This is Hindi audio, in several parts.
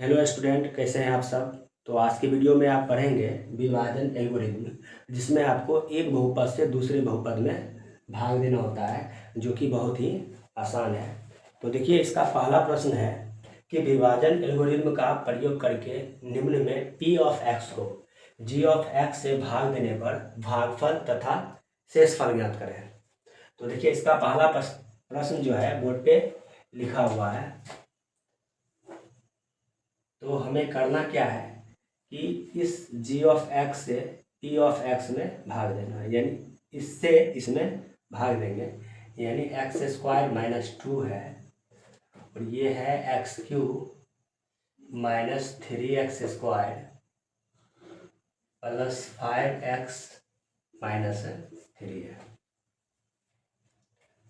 हेलो स्टूडेंट, कैसे हैं आप सब। तो आज की वीडियो में आप पढ़ेंगे विभाजन एल्गोरिथ्म, जिसमें आपको एक बहुपद से दूसरे बहुपद में भाग देना होता है, जो कि बहुत ही आसान है। तो देखिए, इसका पहला प्रश्न है कि विभाजन एल्गोरिथ्म का प्रयोग करके निम्न में p ऑफ x को g ऑफ x से भाग देने पर भागफल तथा शेषफल ज्ञात करें। तो देखिए, इसका पहला प्रश्न जो है बोर्ड पे लिखा हुआ है। तो हमें करना क्या है कि इस g ऑफ x से p ऑफ x में भाग देना है, यानी इससे इसमें भाग देंगे, यानी एक्स स्क्वायर माइनस 2 है और ये है x cube minus 3x square plus 5x minus 3 है।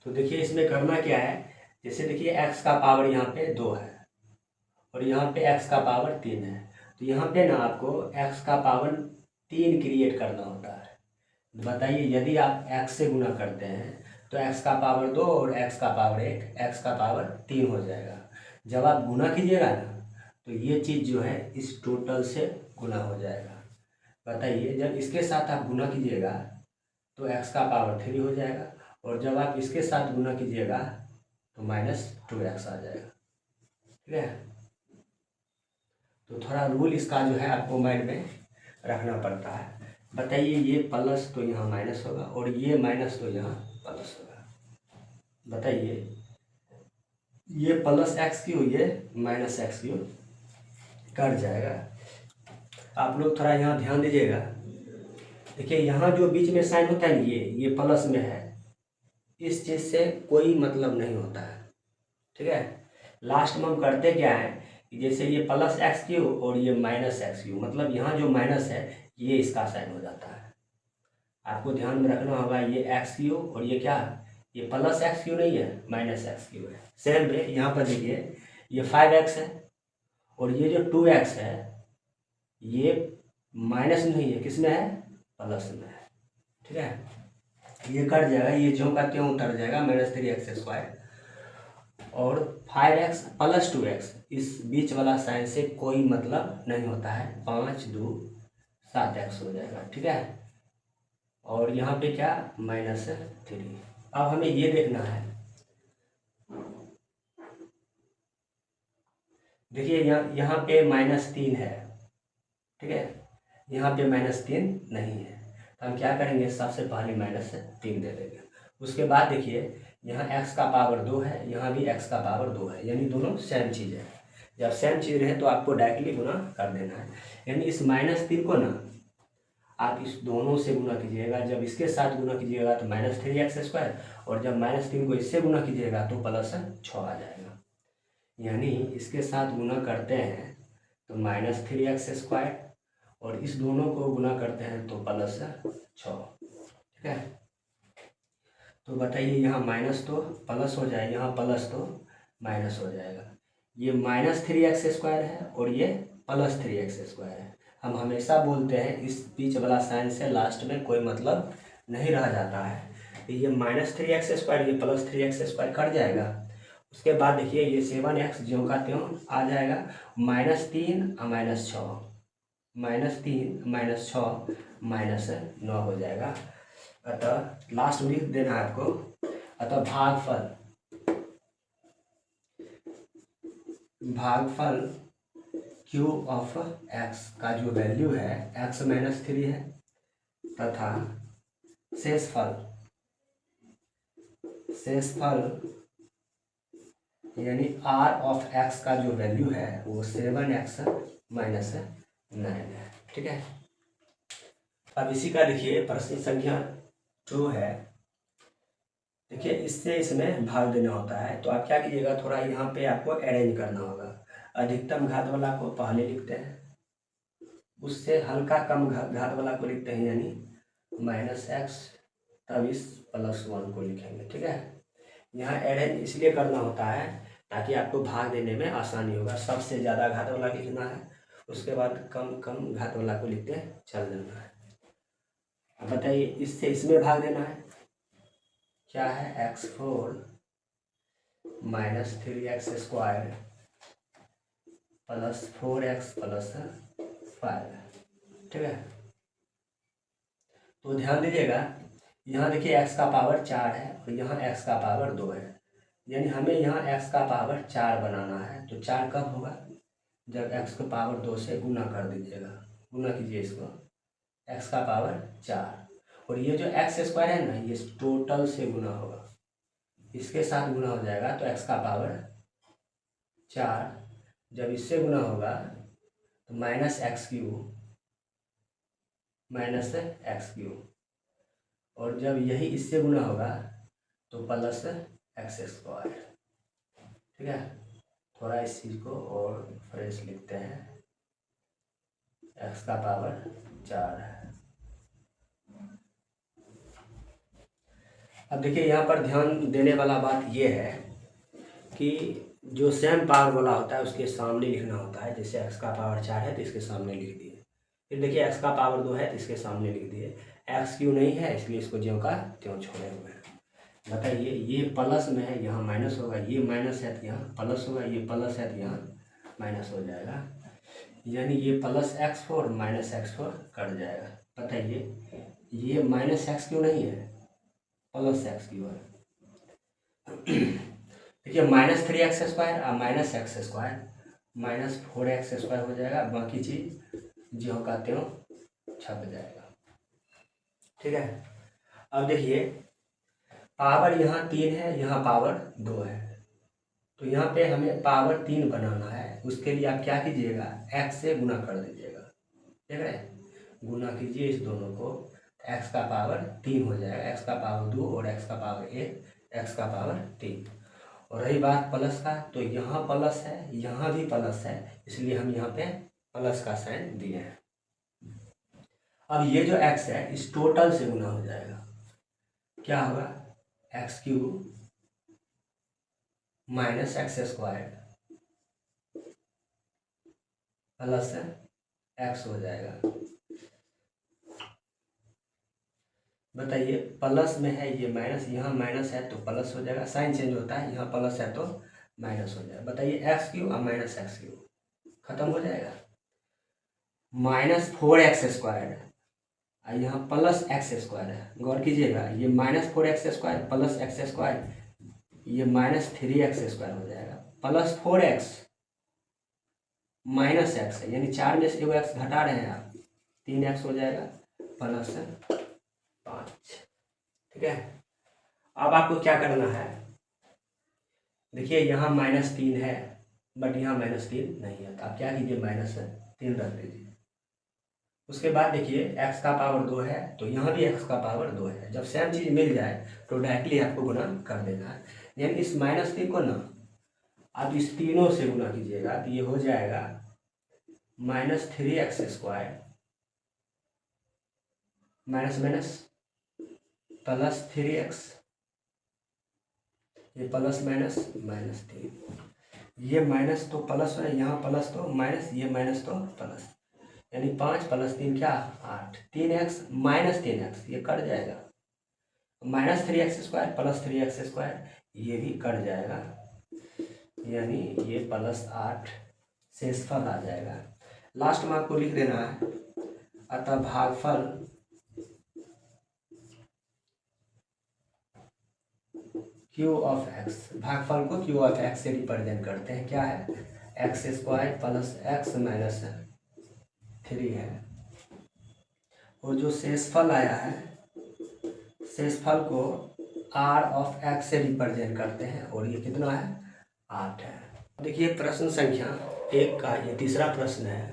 तो देखिए, इसमें करना क्या है, जैसे देखिए x का पावर यहाँ पे 2 है और यहाँ पे x का पावर 3 है। तो यहाँ पे ना आपको x का पावर 3 क्रिएट करना होता है। बताइए, यदि आप x से गुना करते हैं तो x का पावर 2 और x का पावर 1, x का पावर 3 हो जाएगा। जब आप गुना कीजिएगा ना तो ये चीज़ जो है इस टोटल से गुना हो जाएगा। बताइए, जब इसके साथ आप गुना कीजिएगा तो x का पावर 3 हो जाएगा और जब आप इसके साथ गुना कीजिएगा तो -2x आ जाएगा। ठीक है। तो थोड़ा रूल इसका जो है आपको माइंड में रखना पड़ता है। बताइए, ये प्लस तो यहाँ माइनस होगा और ये माइनस तो यहाँ प्लस होगा। बताइए, ये प्लस एक्स क्यू, ये माइनस एक्स क्यू कट जाएगा। आप लोग थोड़ा यहाँ ध्यान दीजिएगा। देखिए, यहाँ जो बीच में साइन होता है ना, ये प्लस में है, इस चीज़ से कोई मतलब नहीं होता है। ठीक है। लास्ट में हम करते क्या है कि जैसे ये प्लस एक्स क्यू और ये माइनस एक्स क्यू, मतलब यहाँ जो माइनस है ये इसका साइन हो जाता है। आपको ध्यान में रखना होगा, ये एक्स क्यू और ये क्या, ये प्लस एक्स क्यू नहीं है, माइनस एक्स क्यू है। सेम वे यहाँ पर देखिए, ये 5x है और ये जो 2x है ये माइनस नहीं है, किस में है, प्लस में है। ठीक है। ये कट जाएगा, ये ज्यों का त्यों उतर जाएगा, -3x² और 5x प्लस 2x, इस बीच वाला साइन से कोई मतलब नहीं होता है। 5 2 7x हो जाएगा। ठीक है। और यहाँ पे क्या, -3। अब हमें ये देखना है, देखिए यहाँ पे -3 है। ठीक है। यहाँ पे -3 नहीं है, तो हम क्या करेंगे, सबसे पहले -3 दे देंगे। उसके बाद देखिए, यहाँ x का पावर 2 है, यहाँ भी x का पावर 2 है, यानी दोनों सेम चीज़ है। जब सेम चीज़ रहे तो आपको डायरेक्टली गुना कर देना है, यानी इस -3 को ना आप इस दोनों से गुना कीजिएगा। जब इसके साथ गुना कीजिएगा तो -3x² और जब -3 को इससे गुना कीजिएगा तो +6 आ जाएगा। यानी इसके साथ गुना करते हैं तो -3x² और इस दोनों को गुना करते हैं तो +6। ठीक है। तो बताइए, यहाँ माइनस तो प्लस हो जाए, यहाँ प्लस तो माइनस हो जाएगा। ये -3x² है और ये +3x² है। हम हमेशा बोलते हैं इस बीच वाला साइन से लास्ट में कोई मतलब नहीं रह जाता है। तो ये -3x², ये +3x² कट जाएगा। उसके बाद देखिए, ये 7x ज्यों का त्यों आ जाएगा, -3 और -6, -3 -6 -9 हो जाएगा। अतः लास्ट में लिख देना है आपको, अतः भागफल q ऑफ x का जो वैल्यू है x -3 है तथा शेषफल यानी r ऑफ x का जो वैल्यू है वो 7x - 9 है। ठीक है। अब इसी का देखिए प्रश्न संख्या 2 है। देखिए, इससे इसमें भाग देना होता है, तो आप क्या कीजिएगा, थोड़ा यहाँ पे आपको अरेंज करना होगा। अधिकतम घात वाला को पहले लिखते हैं, उससे हल्का कम घात वाला को लिखते हैं, यानी -x, तब इस +1 को लिखेंगे। ठीक है। यहाँ अरेंज इसलिए करना होता है ताकि आपको भाग देने में आसानी होगा। सबसे ज़्यादा घात वाला लिखना है, उसके बाद कम कम घात वाला को लिखते चल देना है। अब बताइए, इससे इसमें भाग देना है, क्या है, x4 -3x² +4x + 5, ठीक है। तो ध्यान दीजिएगा, यहाँ देखिए x का पावर 4 है और यहाँ x का पावर 2 है, यानी हमें यहाँ x का पावर 4 बनाना है। तो 4 कब होगा? जब x को पावर 2 से गुना कर दीजिएगा, गुना कीजिए इसको, x का पावर 4, और ये जो x² है ना, ये टोटल से गुना होगा, इसके साथ गुना हो जाएगा, तो x का पावर 4 जब इससे गुना होगा तो -x³ -x³, और जब यही इससे गुना होगा तो +x², ठीक है। थोड़ा इस चीज़ को और फ्रेश लिखते हैं, x का पावर 4 है। अब देखिए यहाँ पर ध्यान देने वाला बात ये है कि जो सेम पावर वाला होता है उसके सामने लिखना होता है। जैसे x का पावर 4 है तो इसके सामने लिख दिए, फिर देखिए x का पावर 2 है तो इसके सामने लिख दिए, x³ नहीं है इसलिए इसको ज्यों का त्यों छोड़े हुए हैं। बताइए, ये प्लस में है, यहाँ माइनस होगा, ये माइनस है तो यहाँ प्लस होगा, ये प्लस है तो यहाँ माइनस हो जाएगा, यानी ये +x4 -x4 कट जाएगा। बताइए, ये -x³ नहीं है, +x³ है। देखिए -3x² और -x² -4x² हो जाएगा, बाकी चीज़ ज्यों का त्यों छप जाएगा, ठीक है। अब देखिए, पावर यहाँ 3 है, यहाँ पावर 2 है, तो यहाँ पे हमें पावर 3 बनाना है। उसके लिए आप क्या कीजिएगा, x से गुना कर दीजिएगा, ठीक है। गुना कीजिए इस दोनों को, x का पावर 3 हो जाएगा, x का पावर 2 और x का पावर 1, x का पावर 3। और रही बात प्लस का, तो यहाँ प्लस है, यहाँ भी प्लस है, इसलिए हम यहाँ पे प्लस का साइन दिए हैं। अब ये जो x है इस टोटल से गुना हो जाएगा, क्या होगा, x³ -x² प्लस x हो जाएगा। बताइए, प्लस में है ये माइनस, यहाँ माइनस है तो प्लस हो जाएगा, साइन चेंज होता है, यहाँ प्लस है तो माइनस हो जाएगा। बताइए, x³ और -x³ खत्म हो जाएगा, -4x² और यहाँ +x² है। गौर कीजिएगा, ये -4x² + x², ये -3x² हो जाएगा, +4x -x है, यानी 4 में से एगो x घटा रहे हैं आप, 3x हो जाएगा, +5, ठीक है। अब आपको क्या करना है, देखिए यहाँ -3 है बट यहाँ -3 नहीं है, तो आप क्या कीजिए, -3 रख दीजिए। उसके बाद देखिए, x का पावर 2 है तो यहाँ भी x का पावर 2 है। जब सेम चीज़ मिल जाए तो डायरेक्टली आपको गुना कर देना है, यानी इस -3 को ना आप इस तीनों से गुना कीजिएगा, तो ये हो जाएगा -3x² +3x, ये +-3, ये माइनस तो प्लस है, यहाँ प्लस तो माइनस, ये माइनस तो प्लस, यानी 5 + 3 क्या, 8, 3x -3x ये कट जाएगा, -3x² + 3x² ये भी कट जाएगा, यानी ये +8 शेषफल आ जाएगा। लास्ट में आपको लिख देना है, अतः भागफल Q(x), भागफल को Q(x) से रिप्रेजेंट करते हैं, क्या है, x² + x - 3 है, और जो शेषफल आया है, शेषफल को R(x) से रिप्रेजेंट करते हैं, और ये कितना है, 8 है। देखिए प्रश्न संख्या 1 का ये तीसरा प्रश्न है।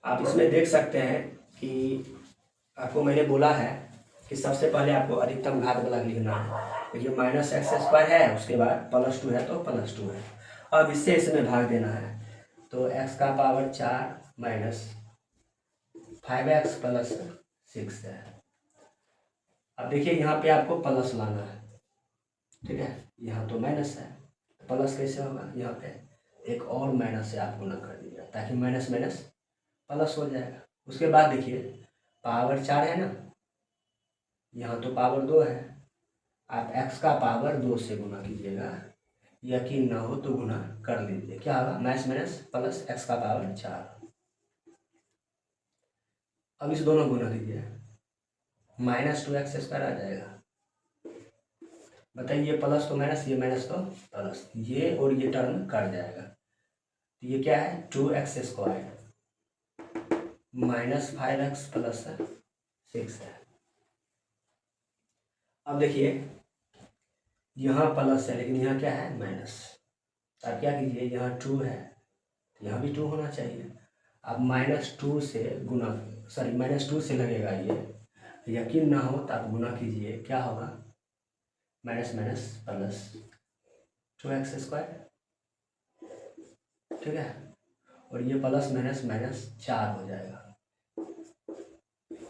आप इसमें देख सकते हैं कि आपको मैंने बोला है कि सबसे पहले आपको अधिकतम घात वाला लिखना है, तो ये -x² है, उसके बाद +2 है तो +2 है, अब इससे इसमें भाग देना है, तो x का पावर 4 -5x + 6 है। अब देखिए यहाँ पे आपको प्लस लाना है, ठीक है, यहाँ तो माइनस है, प्लस कैसे होगा, यहाँ पे एक और माइनस से आप गुना कर दीजिएगा ताकि माइनस माइनस प्लस हो जाएगा। उसके बाद देखिए, पावर 4 है ना, यहाँ तो पावर 2 है, आप x का पावर 2 से गुना कीजिएगा, यकीन ना हो तो गुना कर लीजिए। क्या होगा, माइनस माइनस प्लस x का पावर 4। अब इस दोनों गुना कीजिए, -2x² आ जाएगा। बताइए, ये प्लस तो माइनस, ये माइनस तो प्लस, ये और ये टर्म कट जाएगा। तो ये क्या है, 2x² -5x प्लस 6 है। अब देखिए, यहाँ प्लस है लेकिन यहाँ क्या है, माइनस। अब क्या कीजिए, यहाँ 2 है तो यहाँ भी 2 होना चाहिए। अब -2 से गुना, सॉरी -2 से लगेगा ये, यकीन ना हो तो आप गुना कीजिए। क्या होगा, माइनस माइनस प्लस 2x², ठीक है। और ये प्लस माइनस माइनस 4 हो जाएगा।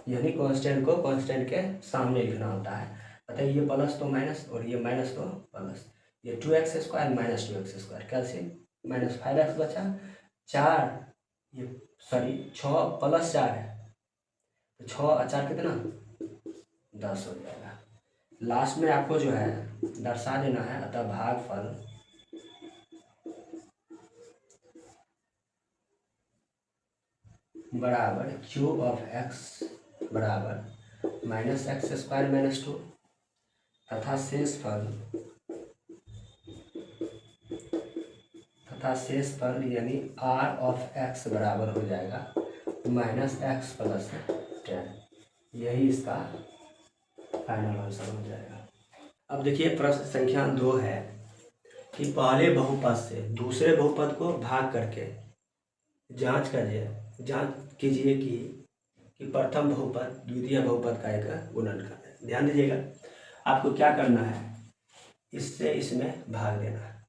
यानी कांस्टेंट को कांस्टेंट के सामने लिखना होता है। बताइए, ये प्लस तो माइनस और ये माइनस तो प्लस, ये 2x² -2x², कैसे, -5x बचा 4, ये सॉरी 6 + 4 है तो 6 और 4 कितना, 10 हो जाएगा। लास्ट में आपको जो है दर्शा देना है, अतः भागफल बराबर क्यूब ऑफ x बराबर -x² - 2 तथा शेषफल यानी r ऑफ x बराबर हो जाएगा -x + 10। यही इसका फाइनल आंसर हो जाएगा। अब देखिए, प्रश्न संख्या 2 है कि पहले बहुपद से दूसरे बहुपद को भाग करके जांच कीजिए कि प्रथम बहुपद द्वितीय बहुपद का एक गुणनखंड है। ध्यान दीजिएगा, आपको क्या करना है, इससे इसमें भाग देना है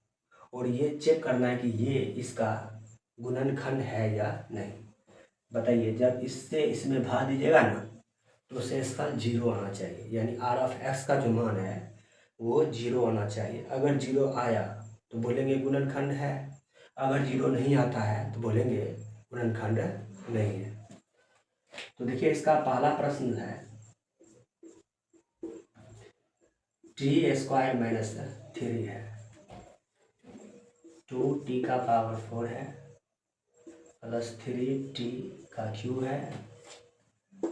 और ये चेक करना है कि ये इसका गुणनखंड है या नहीं। बताइए, जब इससे इसमें भाग दीजिएगा ना तो शेषफल 0 आना चाहिए, यानी r ऑफ x का जो मान है वो 0 आना चाहिए। अगर 0 आया तो बोलेंगे गुणनखंड है, अगर 0 नहीं आता है तो बोलेंगे गुणनखंड नहीं है। तो देखिए, इसका पहला प्रश्न है, t² - 3 है, 2t का पावर 4 है प्लस 3t का क्यूब है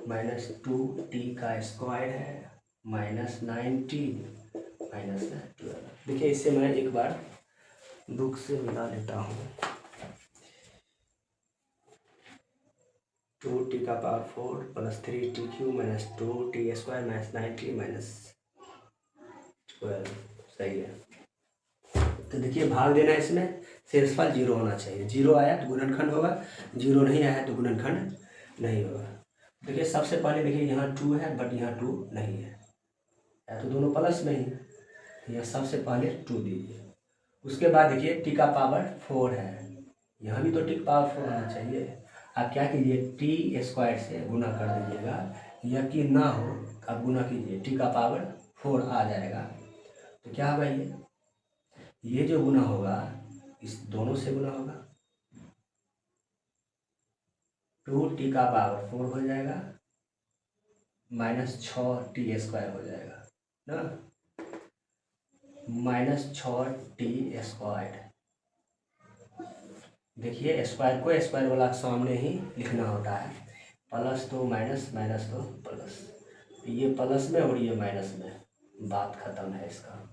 -2t का स्क्वायर है -9t - 12। देखिए, इससे मैं एक बार बुक से मिला लेता हूँ। 2t का power 4 plus 3t cube -2t² -9t - 12, सही है। तो देखिए, भाग देना है इसमें, शेषफल 0 होना चाहिए। 0 आया तो गुणनखंड होगा, 0 नहीं आया तो गुणनखंड नहीं होगा। देखिए, सबसे पहले देखिए, यहाँ 2 है बट यहाँ 2 नहीं है, या तो दोनों प्लस में ही, यहाँ सबसे पहले 2 दीजिए। उसके बाद देखिए, t का पावर 4 है, यहाँ भी तो t का पावर 4 होना चाहिए। आप क्या कीजिए, t² से गुना कर दीजिएगा, यकीन ना हो आप गुना कीजिए, t का पावर 4 आ जाएगा। तो क्या होगा, ये जो गुना होगा इस दोनों से गुना होगा, 2t का पावर 4 हो जाएगा -6t² हो जाएगा ना, -6t²। देखिए, स्क्वायर को स्क्वायर वाला सामने ही लिखना होता है, प्लस तो माइनस, माइनस तो प्लस, ये प्लस में और ये माइनस में, बात खत्म है इसका।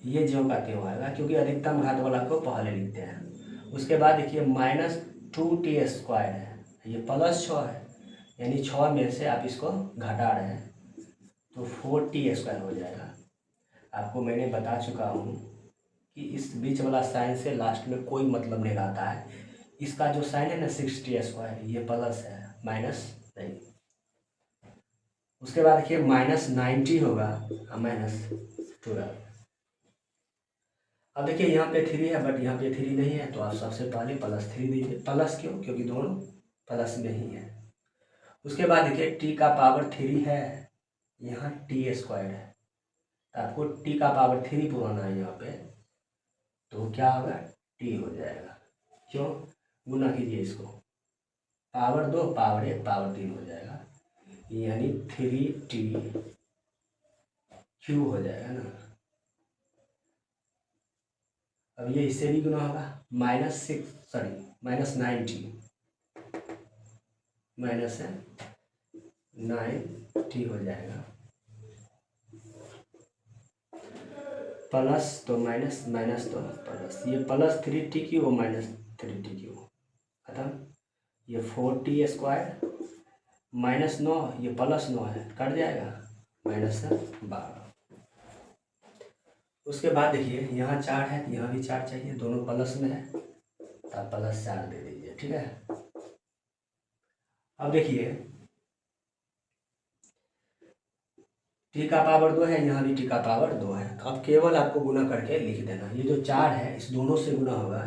ये ज्यों का त्यों आएगा क्योंकि अधिकतम घात वाला को पहले लिखते हैं। उसके बाद देखिए, -2t² है, ये +6 है, यानी 6 में से आप इसको घटा रहे हैं तो 4t² हो जाएगा। आपको मैंने बता चुका हूँ कि इस बीच वाला साइन से लास्ट में कोई मतलब नहीं रहता है। इसका जो साइन है ना 6t², ये प्लस है, माइनस नहीं। उसके बाद देखिए, -90 होगा -12। अब देखिए, यहाँ पे 3 है बट यहाँ पे 3 नहीं है, तो आप सबसे पहले +3 दीजिए। प्लस क्यों, क्योंकि दोनों प्लस में ही है। उसके बाद देखिए, t का पावर 3 है, यहाँ t² है, तो आपको t का पावर 3 पुराना है यहाँ पे, तो क्या होगा, t हो जाएगा। क्यों, गुना कीजिए इसको, पावर 2 पावर 1 पावर 3 हो जाएगा, यानी 3t³ हो जाएगा ना। अब ये इससे भी गुना होगा, -90 -90 हो जाएगा, प्लस तो माइनस, माइनस तो प्लस, ये +3t³ और -3t³ खत्म। ये 4t² -9, ये +9 है, कट जाएगा, -12। उसके बाद देखिए यहाँ 4 है, यहाँ भी 4 चाहिए, दोनों प्लस में है, तब +4 दे दीजिए, ठीक है। अब देखिए t का पावर 2 है, यहाँ भी t का पावर 2 है, तो अब केवल आपको गुना करके लिख देना। ये जो 4 है इस दोनों से गुना होगा,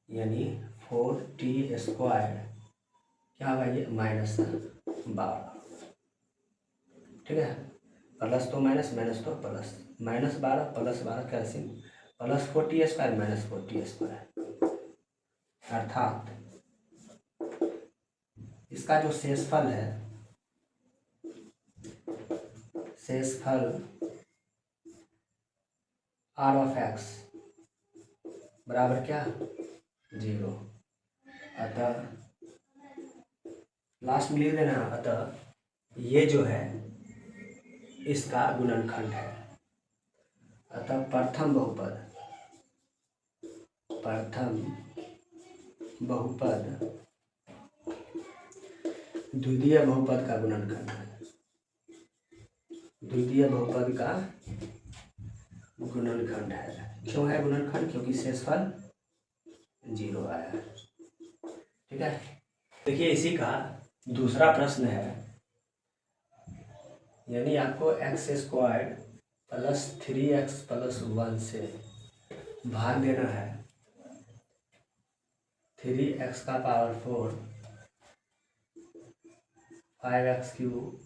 यानी 4t² क्या होगा, ये -12, ठीक है। प्लस तो माइनस, माइनस तो प्लस, -12 + 12 कैल्सियम, +4t² -4t², अर्थात इसका जो शेषफल है, शेषफल r(x) बराबर क्या, 0। अतः लास्ट में लिख देना, अतः ये जो है इसका गुणनखंड है। अतः प्रथम बहुपद द्वितीय बहुपद का गुणनखंड है, द्वितीय बहुपद का गुणनखंड है। क्यों है गुणनखंड, क्योंकि शेषफल 0 आया है, ठीक है। देखिए इसी का दूसरा प्रश्न है, यानी आपको x² + 3x + 1 से भाग देना है 3x का पावर 4 5x³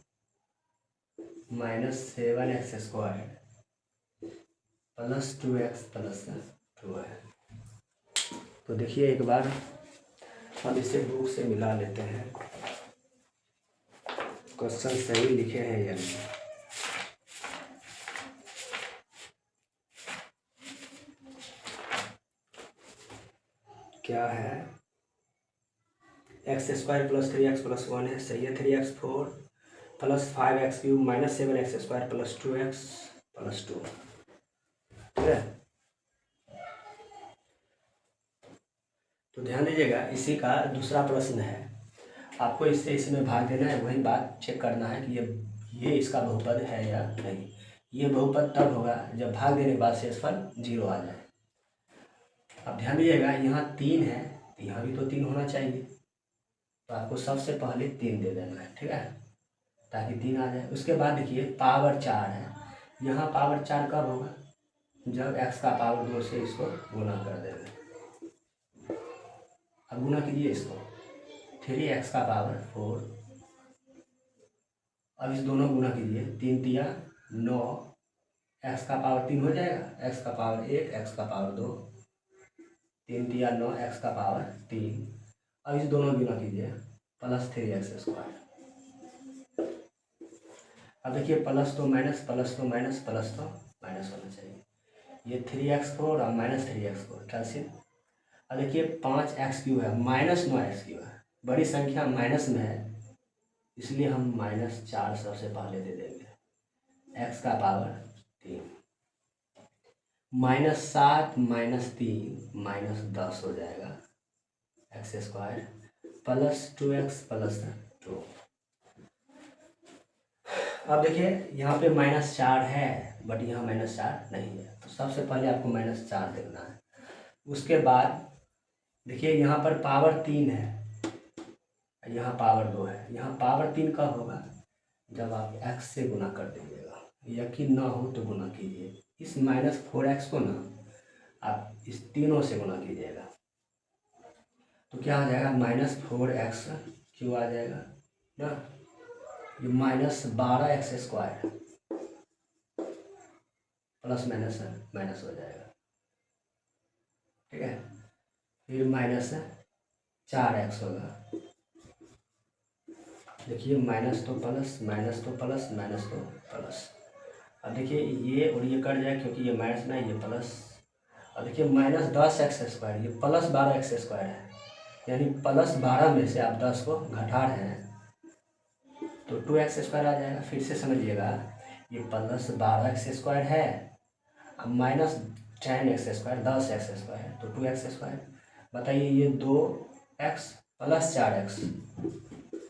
-7x² + 2x + 2 है। तो देखिए एक बार हम इसे बुक से मिला लेते हैं, क्वेश्चन सही लिखे हैं या नहीं। क्या है, x² + 3x + 1 है, सही है। 3x4 + 5x³ -7x² + 2x + 2, ठीक है। तो ध्यान दीजिएगा, इसी का दूसरा प्रश्न है, आपको इससे इसमें भाग देना है, वही बात चेक करना है कि ये इसका बहुपद है या नहीं। ये बहुपद तब होगा जब भाग देने के बाद शेषफल 0 आ जाए। अब ध्यान दीजिएगा, यहाँ 3 है, तो यहाँ भी तो 3 होना चाहिए, तो आपको सबसे पहले 3 दे देना है, ठीक है, ताकि 3 आ जाए। उसके बाद देखिए पावर 4 है, यहाँ पावर 4 कब होगा, जब x का पावर 2 से इसको गुना कर देंगे। अब गुना कीजिए इसको, 3x का पावर 4, अब इस दोनों गुना कीजिए, 3 तिया 9, x का पावर 3 हो जाएगा, x का पावर 1, x का पावर 2, 3 तिया 9, x का पावर 3। अब इस दोनों गुना कीजिए, +3x²। अब देखिए प्लस तो माइनस, प्लस तो माइनस, प्लस तो माइनस होना चाहिए। ये 3x4 और -3x4 कैल्सियम। अब देखिए 5x³ है, -9x³ है, बड़ी संख्या माइनस में है, इसलिए हम -4 सबसे पहले दे देंगे, x का पावर 3, -7 -3 -10 हो जाएगा, x² + 2x + 2। अब देखिए यहाँ पे -4 है, बट यहाँ -4 नहीं है, तो सबसे पहले आपको -4 देखना है। उसके बाद देखिए यहाँ पर पावर 3 है, यहाँ पावर 2 है। यहाँ पावर 3 कब होगा, जब आप x से गुना कर दीजिएगा। यकीन ना हो तो गुना कीजिए, इस -4x को ना आप इस तीनों से गुना कीजिएगा, तो क्या आ जाएगा, -4x³ आ जाएगा ना, ये -12x² प्लस माइनस माइनस हो जाएगा, ठीक है। फिर -4x होगा, देखिए माइनस तो प्लस, माइनस तो प्लस, माइनस तो प्लस। अब देखिए ये और ये कट जाए, क्योंकि ये माइनस ना, ये प्लस, अब देखिए -10x², ये +12x² है, यानी +12 में से आप 10 को घटा रहे हैं तो 2x² आ जाएगा। फिर से समझिएगा, ये +12x² है, अब -10x², 10x² है तो 2x²। बताइए ये 2x + 4x,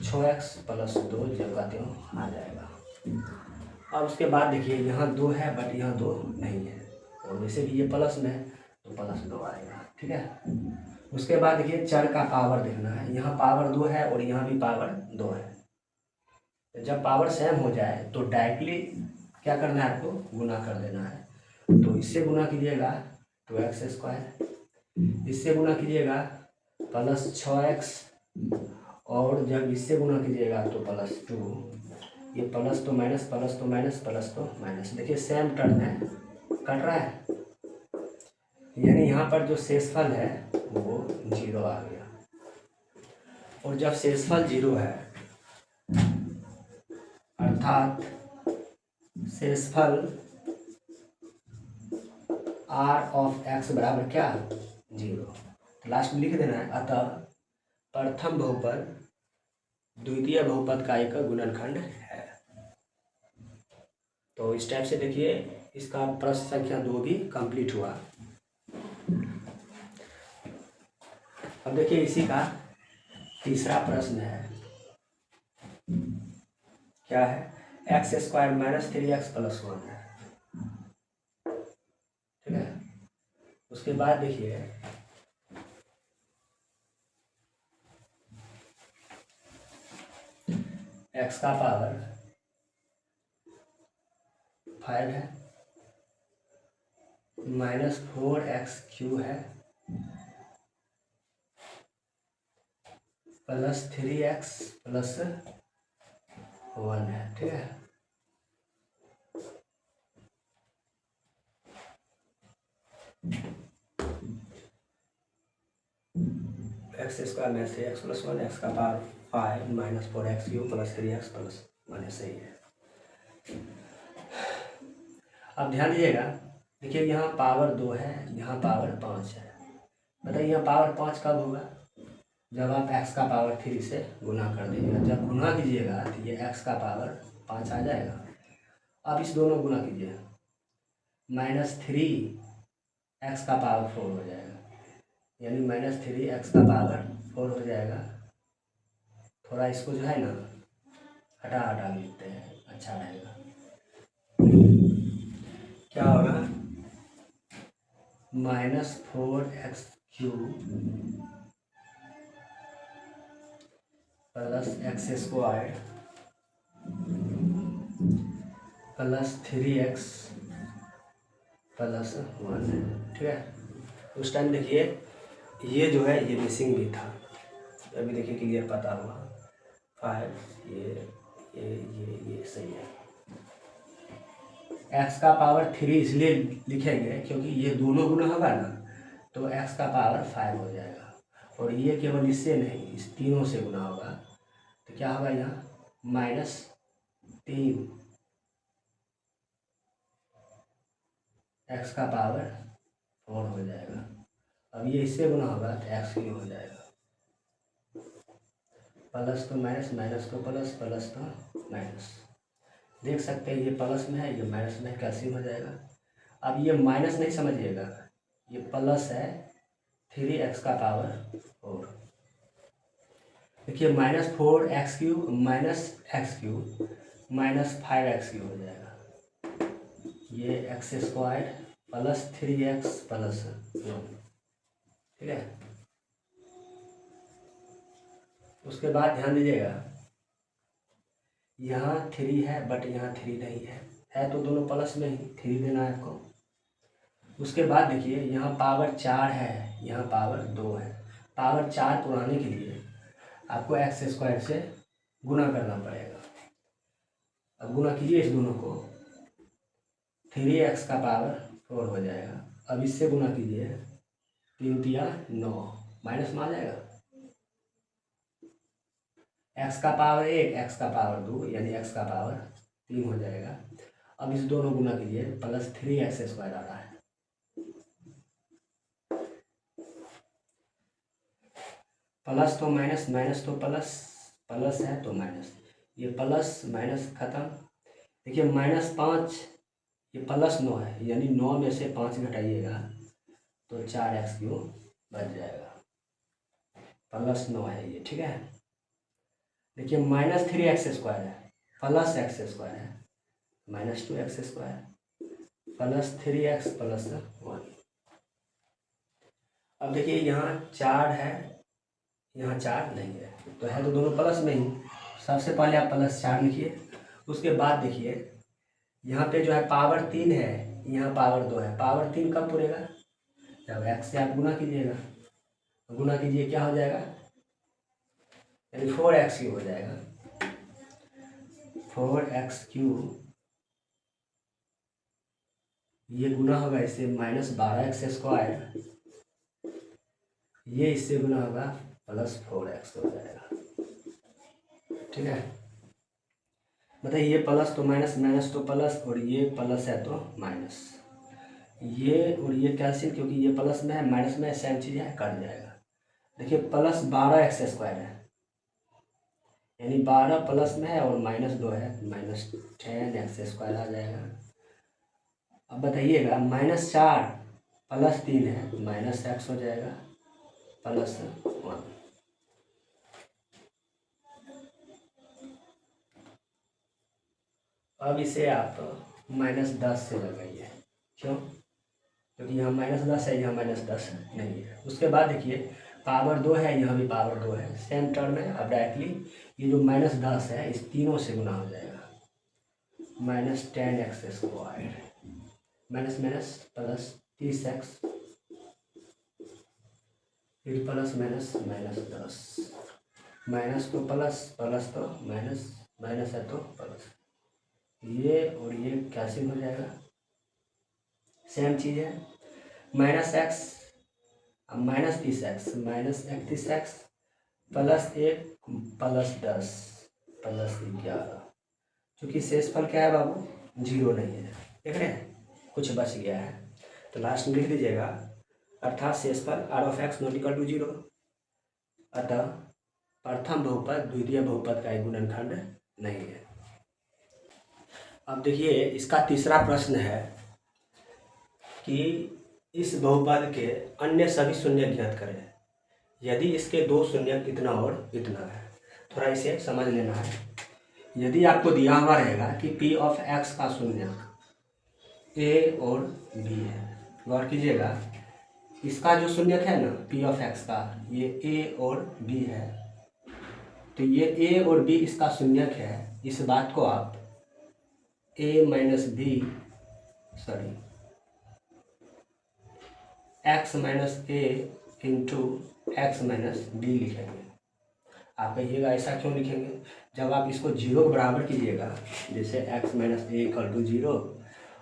6x + 2 जब कहते हो आ जाएगा। अब उसके बाद देखिए यहाँ 2 है बट यहाँ 2 नहीं है, और वैसे भी ये प्लस में है तो +2 आएगा। ठीक है, उसके बाद देखिए चर का पावर देखना है, यहाँ पावर 2 है और यहाँ भी पावर 2 है। जब पावर सेम हो जाए तो डायरेक्टली क्या करना है, आपको गुना कर देना है। तो इससे गुना कीजिएगा 2x², इससे गुना कीजिएगा +6x, और जब इससे गुना कीजिएगा तो +2। ये प्लस तो माइनस, प्लस तो माइनस, प्लस तो माइनस, देखिए सेम टर्म है, कट रहा है, यानी यहाँ पर जो शेषफल है वो 0 आ गया। और जब शेषफल 0 है अर्थात शेषफल r(x) बराबर क्या, 0, तो लास्ट में लिख देना है। अतः प्रथम बहुपद द्वितीय बहुपद का एक गुणनखंड है। तो इस टाइप से देखिए इसका प्रश्न संख्या 2 भी कंप्लीट हुआ। अब देखिए इसी का तीसरा प्रश्न है, क्या है, x² - 3x + 1 है। ठीक है, उसके बाद देखिए x का पावर 5 है, -4x³ है, +3x + 1 है। ठीक है, x² में 3x + 1, x का पावर 5 -4x³ +3x + 1 सही है। अब ध्यान दीजिएगा, देखिए यहाँ पावर 2 है, यहाँ पावर 5 है। बताइए यहाँ पावर 5 कब होगा, जब आप x का पावर 3 से गुना कर दीजिएगा। जब गुना कीजिएगा तो ये x का पावर 5 आ जाएगा। अब इस दोनों गुना कीजिए, -3x का पावर 4 हो जाएगा, यानी -3x का पावर 4 हो जाएगा। थोड़ा इसको जो है ना हटा हटा लिखते हैं, अच्छा रहेगा। क्या होगा, -4x³ + x² + 3x + 1। ठीक है, उस टाइम देखिए ये जो है ये मिसिंग भी था, अभी देखिए क्लियर पता हुआ 5, ये सही है। x का पावर 3 इसलिए लिखेंगे क्योंकि ये दोनों गुना होगा ना तो x का पावर 5 हो जाएगा, और ये केवल इससे नहीं इस तीनों से गुना होगा तो क्या होगा, यहाँ -3 x का पावर 4 हो जाएगा। अब ये इससे गुना होगा तो x³ हो जाएगा, प्लस तो माइनस, माइनस तो प्लस, प्लस तो माइनस। देख सकते हैं ये प्लस में है, ये माइनस में, कैंसिल हो जाएगा। अब ये माइनस नहीं समझिएगा, ये प्लस है 3x का पावर 4। देखिए -4x³ -x³ -5x³ हो जाएगा, ये x² + 3x + 1। ठीक है, उसके बाद ध्यान दीजिएगा यहाँ 3 है बट यहाँ 3 नहीं है तो दोनों प्लस में ही 3 देना है आपको। उसके बाद देखिए यहाँ पावर 4 है, यहाँ पावर 2 है। पावर 4 पुराने के लिए आपको x² से गुना करना पड़ेगा। अब गुना कीजिए इस दोनों को, 3x का पावर 4 हो जाएगा। अब इससे गुना कीजिए, 3 तिया 9, माइनस में आ जाएगा। x का पावर 1, x का पावर 2, यानी x का पावर 3 हो जाएगा। अब इस दोनों गुना कीजिए, +3x² आ रहा है। प्लस तो माइनस, माइनस तो प्लस, प्लस है तो माइनस, ये प्लस माइनस खत्म। देखिए -5 ये +9 है, यानी 9 में से 5 घटाइएगा तो 4x³ बच जाएगा, +9 है ये, ठीक है। देखिए -3x² है, +x² है, -2x² +3x +1। अब देखिए यहाँ 4 है, यहाँ 4 नहीं है, तो है तो दोनों प्लस में ही। सबसे पहले आप +4 लिखिए, उसके बाद देखिए यहाँ पे जो है पावर 3 है, यहाँ पावर 2 है। पावर 3 कब पूरेगा, जब x से आप गुना कीजिएगा, गुना कीजिए क्या हो जाएगा, यानी 4x³ हो जाएगा, 4x³। ये गुना होगा इससे -12x², ये इससे गुना होगा +4x हो जाएगा, ठीक है। बताइए ये प्लस तो माइनस, माइनस तो प्लस, और ये प्लस है तो माइनस, ये और ये कैंसिल, क्योंकि ये प्लस में है माइनस में सेम चीज़ है, कट जाएगा। देखिए +12x² है, यानी 12 प्लस में है और -2 है, -10x² आ जाएगा। अब बताइएगा -4 +3 है, -x हो जाएगा, +1। अब इसे आप -10 से लगाइए, क्यों, क्योंकि यहाँ -10 है, यहाँ -10 नहीं है। उसके बाद देखिए पावर 2 है, यहाँ भी पावर 2 है, सेम टर्म है। अब डायरेक्टली ये जो -10 है इस तीनों से गुना हो जाएगा, -10x², minus minus plus 30x, फिर प्लस माइनस -10, माइनस तो प्लस, प्लस तो माइनस, माइनस है तो प्लस, ये और ये कैंसिल हो जाएगा, सेम चीज़ है। -x, अब -30x, -31x +1 +10 +11, क्योंकि शेषफल क्या है बाबू, 0 नहीं है, देख रहे हैं, कुछ बच गया है, तो लास्ट में लिख दीजिएगा, अर्थात शेषफल r(x) ≠ 0। अतः प्रथम बहुपद द्वितीय बहुपद का एक गुणनखंड नहीं है। अब देखिए इसका तीसरा प्रश्न है कि इस बहुपद के अन्य सभी शून्य ज्ञात करें यदि इसके 2 शून्य इतना और इतना है। थोड़ा इसे समझ लेना है। यदि आपको दिया हुआ रहेगा कि p(x) का शून्यक a और b है, गौर कीजिएगा, इसका जो शून्यक है ना p(x) का, ये a और b है, तो ये a और b इसका शून्यक है। इस बात को आप x - a into x - b लिखेंगे। आप कहिएगा ऐसा क्यों लिखेंगे, जब आप इसको 0 के बराबर कीजिएगा, जैसे x - a = 0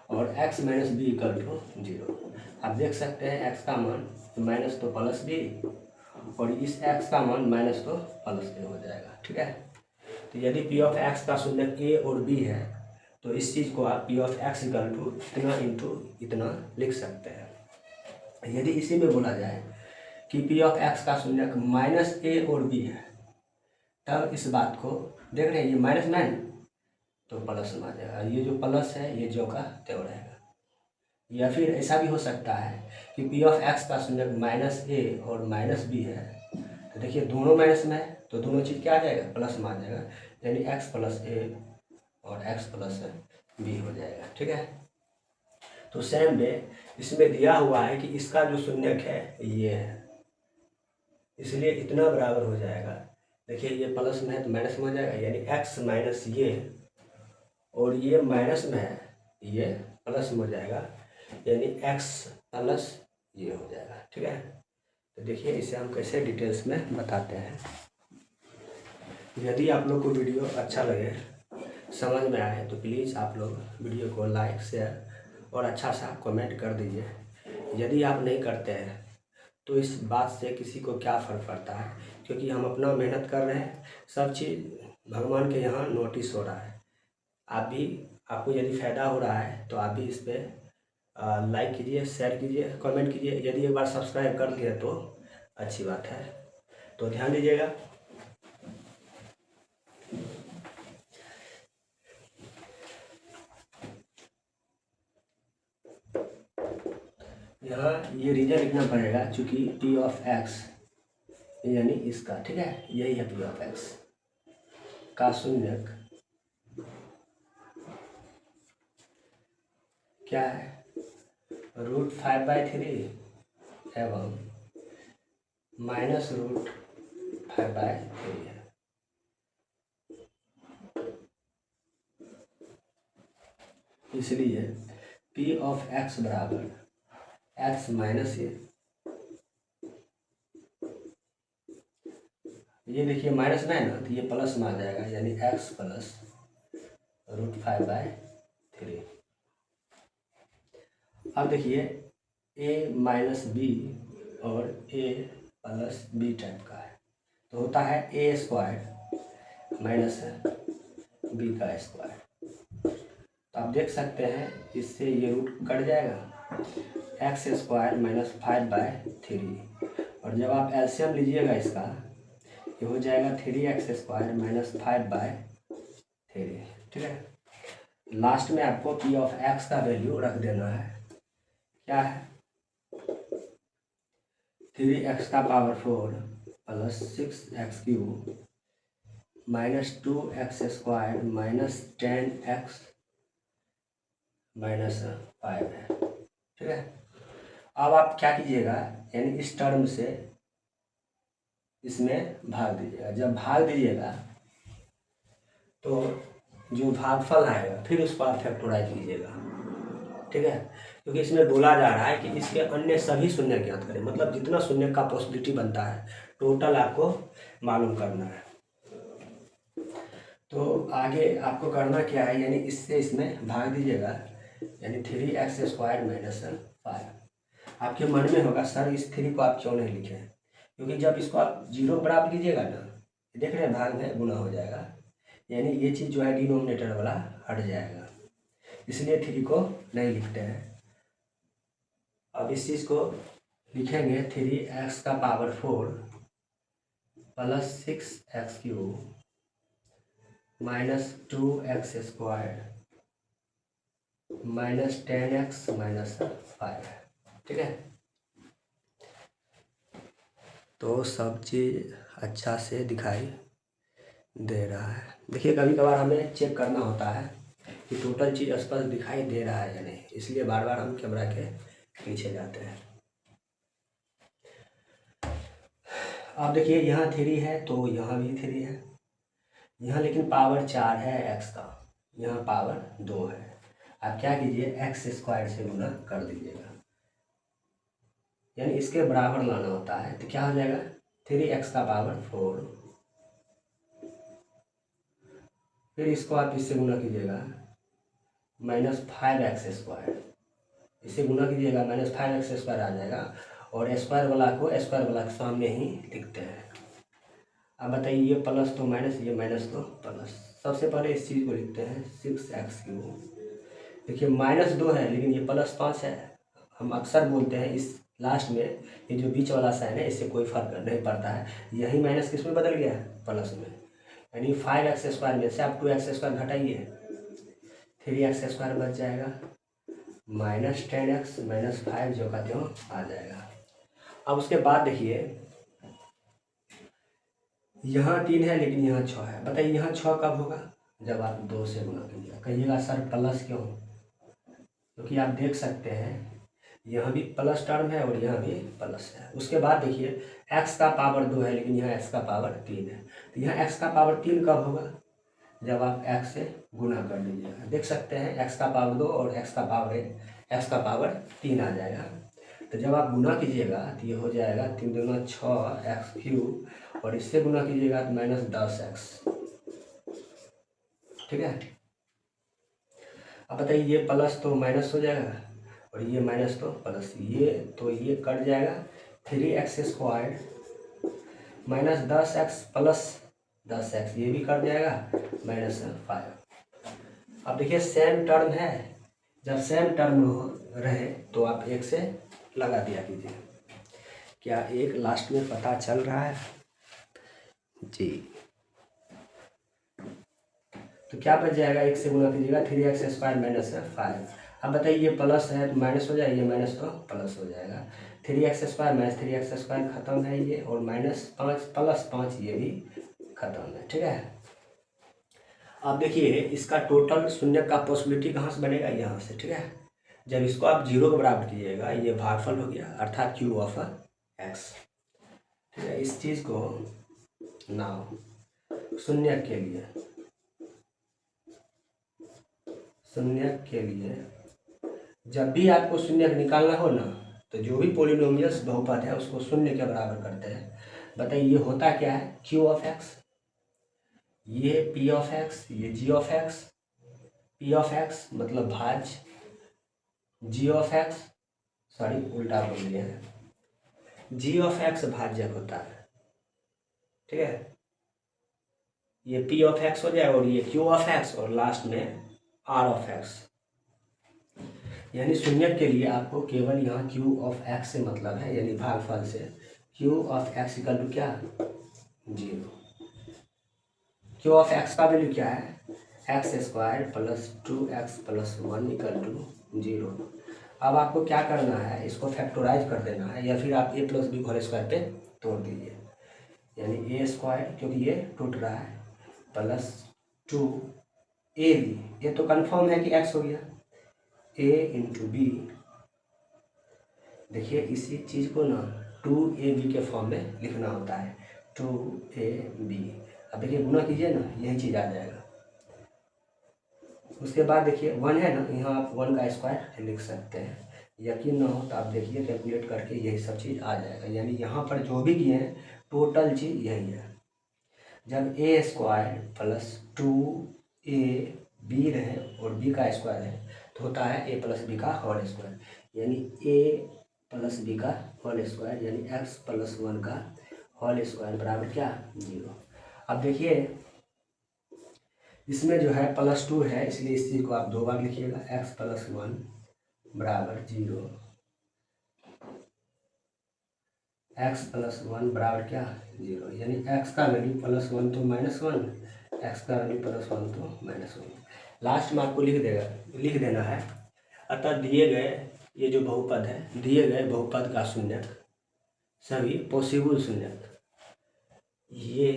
और x - b = 0, आप देख सकते हैं x का मान माइनस तो प्लस b, और इस x का मान माइनस तो प्लस a हो जाएगा, ठीक है। तो यदि p(x) का शून्यक a और b है, तो इस चीज़ को आप p(x) = इतना इंटू इतना लिख सकते हैं। यदि इसी में बोला जाए कि p(x) का शून्यक -a और b है, तब इस बात को देख रहे हैं, ये -9 तो प्लस में आ जाएगा, ये जो प्लस है ये जो का त्यों रहेगा। या फिर ऐसा भी हो सकता है कि p(x) का शून्यक -a और -b है, तो देखिए दोनों माइनस में है, तो दोनों चीज़ क्या आ जाएगा, प्लस में आ जाएगा, यानी x + a और x + b हो जाएगा, ठीक है। तो सेम वे इसमें दिया हुआ है कि इसका जो शून्यक है ये है, इसलिए इतना बराबर हो जाएगा। देखिए ये प्लस में है तो माइनस में हो जाएगा, यानी x माइनस ये, और ये माइनस में है, ये प्लस में हो जाएगा, यानी x प्लस ये हो जाएगा, ठीक है। तो देखिए इसे हम कैसे डिटेल्स में बताते हैं। यदि आप लोग को वीडियो अच्छा लगे, समझ में आए, तो प्लीज़ आप लोग वीडियो को लाइक, शेयर और अच्छा सा कमेंट कर दीजिए। यदि आप नहीं करते हैं तो इस बात से किसी को क्या फ़र्क पड़ता है, क्योंकि हम अपना मेहनत कर रहे हैं, सब चीज़ भगवान के यहाँ नोटिस हो रहा है। आप भी, आपको यदि फ़ायदा हो रहा है तो आप भी इस पर लाइक कीजिए, शेयर कीजिए, कमेंट कीजिए। यदि एक बार सब्सक्राइब कर दिए तो अच्छी बात है। तो ध्यान दीजिएगा, यहाँ ये रीजन लिखना पड़ेगा चूँकि पी ऑफ एक्स यानी इसका, ठीक है, यही है पी ऑफ एक्स का शून्यक क्या है, √5/3 एवं -√5/3 है। इसलिए पी ऑफ एक्स बराबर एक्स माइनस ये देखिए माइनस में है ना, तो ये प्लस में आ जाएगा, यानी एक्स प्लस √5/3। अब देखिए a माइनस बी और a प्लस बी टाइप का है, तो होता है a² माइनस b का स्क्वायर। तो आप देख सकते हैं इससे ये रूट कट जाएगा, x² माइनस 5/3, और जब आप एलसीएम लीजिएगा इसका, ये हो जाएगा 3x² माइनस 5/3, ठीक है। लास्ट में आपको p ऑफ x का वैल्यू रख देना है, क्या है 3x⁴ plus 6x³ minus 2x² minus 10x minus 5 है, ठीक है। अब आप क्या कीजिएगा, यानी इस टर्म से इसमें भाग दीजिएगा। जब भाग दीजिएगा तो जो भागफल आएगा फिर उसको आप फैक्टराइज कीजिएगा, ठीक है, क्योंकि इसमें बोला जा रहा है कि इसके अन्य सभी शून्य ज्ञात करें, मतलब जितना शून्य का पॉसिबिलिटी बनता है टोटल आपको मालूम करना है। तो आगे आपको करना क्या है, यानी इससे इसमें भाग दीजिएगा, यानी 3x² माइनस 5। आपके मन में होगा सर इस 3 को आप क्यों नहीं लिखे, क्योंकि जब इसको आप 0 बराबर लीजिएगा ना, देख रहे हैं भाग में गुना हो जाएगा, यानी ये चीज़ जो है डिनोमिनेटर वाला हट जाएगा, इसलिए 3 को नहीं लिखते हैं। अब इस चीज़ को लिखेंगे 3x⁴ plus 6x³ minus 2x² minus 10x minus 5, ठीक है। तो सब चीज़ अच्छा से दिखाई दे रहा है। देखिए कभी कभार हमें चेक करना होता है कि टोटल चीज़ स्पष्ट दिखाई दे रहा है या नहीं, इसलिए बार बार हम कैमरा के पीछे जाते हैं। अब देखिए यहाँ 3 है तो यहाँ भी 3 है, यहाँ लेकिन पावर 4 है x का, यहाँ पावर 2 है। आप क्या कीजिए x² से गुना कर दीजिएगा, यानी इसके बराबर लाना होता है, तो क्या हो जाएगा 3x⁴, फिर इसको आप इससे गुना कीजिएगा माइनस 5x², इससे गुना कीजिएगा माइनस 5x² आ जाएगा, और स्क्वायर वाला को स्क्वायर वाला के सामने ही लिखते हैं। अब बताइए ये प्लस तो माइनस, ये माइनस तो प्लस। सबसे पहले इस चीज़ को लिखते हैं 6x³। देखिए -2 है लेकिन ये +5 है। हम अक्सर बोलते हैं इस लास्ट में ये जो बीच वाला साइन है इससे कोई फर्क नहीं पड़ता है, यही माइनस किस में बदल गया है, प्लस में, यानी 5x² में से आप 2x² घटाइए, 3x² बच जाएगा, माइनस 10x माइनस 5 जो का त्यों आ जाएगा। अब उसके बाद देखिए यहाँ 3 है लेकिन यहाँ 6 है, बताइए यहाँ 6 कब होगा, जब आप 2 से गुना कीजिएगा। कहिएगा सर प्लस क्यों, क्योंकि आप देख सकते हैं यहाँ भी प्लस टर्म है और यहाँ भी प्लस है। उसके बाद देखिए x का पावर 2 है लेकिन यहाँ x का पावर 3 है, तो यहाँ x का पावर 3 कब होगा, जब आप x से गुना कर लीजिएगा। देख सकते हैं x का पावर 2 और x का पावर 3 आ जाएगा, तो जब आप गुना कीजिएगा तो ये हो जाएगा 3 दूना 6x³ और इससे गुना कीजिएगा तो -10x, ठीक है। अब बताइए ये प्लस तो माइनस हो जाएगा और ये माइनस तो प्लस, ये कट जाएगा, 3x² minus 10x plus 10x ये भी कट जाएगा, -5। अब देखिए सेम टर्म है, जब सेम टर्म रहे तो आप 1 से लगा दिया कीजिए। क्या एक लास्ट में पता चल रहा है? जी। तो क्या बच जाएगा, 1 से गुना कीजिएगा 3x² माइनस 5। अब बताइए ये प्लस है तो माइनस हो जाएगा, ये माइनस तो प्लस हो जाएगा। 3x² माइनस 3x² खत्म है ये, और -5 प्लस 5 ये भी खत्म है। ठीक है। अब देखिए इसका टोटल शून्य का पॉसिबिलिटी कहाँ से बनेगा, यहाँ से। ठीक है। जब इसको आप 0 के बराबर कीजिएगा, ये भागफल हो गया अर्थात क्यू ऑफ x। ठीक है। इस चीज़ को नाउ शून्य के लिए जब भी आपको शून्य निकालना हो ना, तो जो भी पोलिनोमियल्स बहुपद है उसको शून्य के बराबर करते हैं। बताइए ये होता क्या है, क्यू ऑफ एक्स, ये पी ऑफ एक्स, ये g of x. P of x मतलब भाज्य, जी ऑफ एक्स, सॉरी उल्टा बोल दिया है, जी ऑफ एक्स भाज्यक होता है। ठीक है। ये पी ऑफ एक्स हो जाए और ये क्यू ऑफ एक्स, और लास्ट में आर ऑफ एक्स। यानी शून्य के लिए आपको केवल यहाँ क्यू ऑफ एक्स से मतलब है, यानी भागफल से Q of X equal to क्या, 0। क्यू ऑफ एक्स का वैल्यू क्या है, x² + 2x + 1 इक्वल टू 0। अब आपको क्या करना है, इसको फैक्टराइज कर देना है, या फिर आप a + b होल स्क्वायर पे तोड़ दीजिए। यानी a² क्योंकि ये टूट रहा है प्लस 2ab, ये तो कंफर्म है कि x हो गया, a × b। देखिए इसी चीज़ को ना 2ab के फॉर्म में लिखना होता है, 2ab। अब देखिए गुना कीजिए ना, यही चीज़ आ जाएगा। उसके बाद देखिए 1 है ना, यहाँ आप 1 का स्क्वायर लिख सकते हैं। यकीन ना हो तो आप देखिए कैलकुलेट करके यही सब चीज़ आ जाएगा। यानी यहाँ पर जो भी किए हैं टोटल चीज़ यही है। जब a² + 2ab रहे और b का स्क्वायर है तो होता है a + b का होल स्क्वायर, यानी a + b का होल स्क्वायर, यानी x + 1 का होल स्क्वायर बराबर क्या, 0। अब देखिए इसमें जो है +2 है, इसलिए इस चीज़ को आप 2 बार लिखिएगा, x + 1 बराबर 0, x + 1 बराबर क्या, 0। यानी x का वैल्यू +1 तो -1, x का वैल्यू +1 तो -1। लास्ट में आपको लिख देना है। अतः दिए गए ये जो बहुपद है, दिए गए बहुपद का शून्यक, सभी पॉसिबल शून्यक ये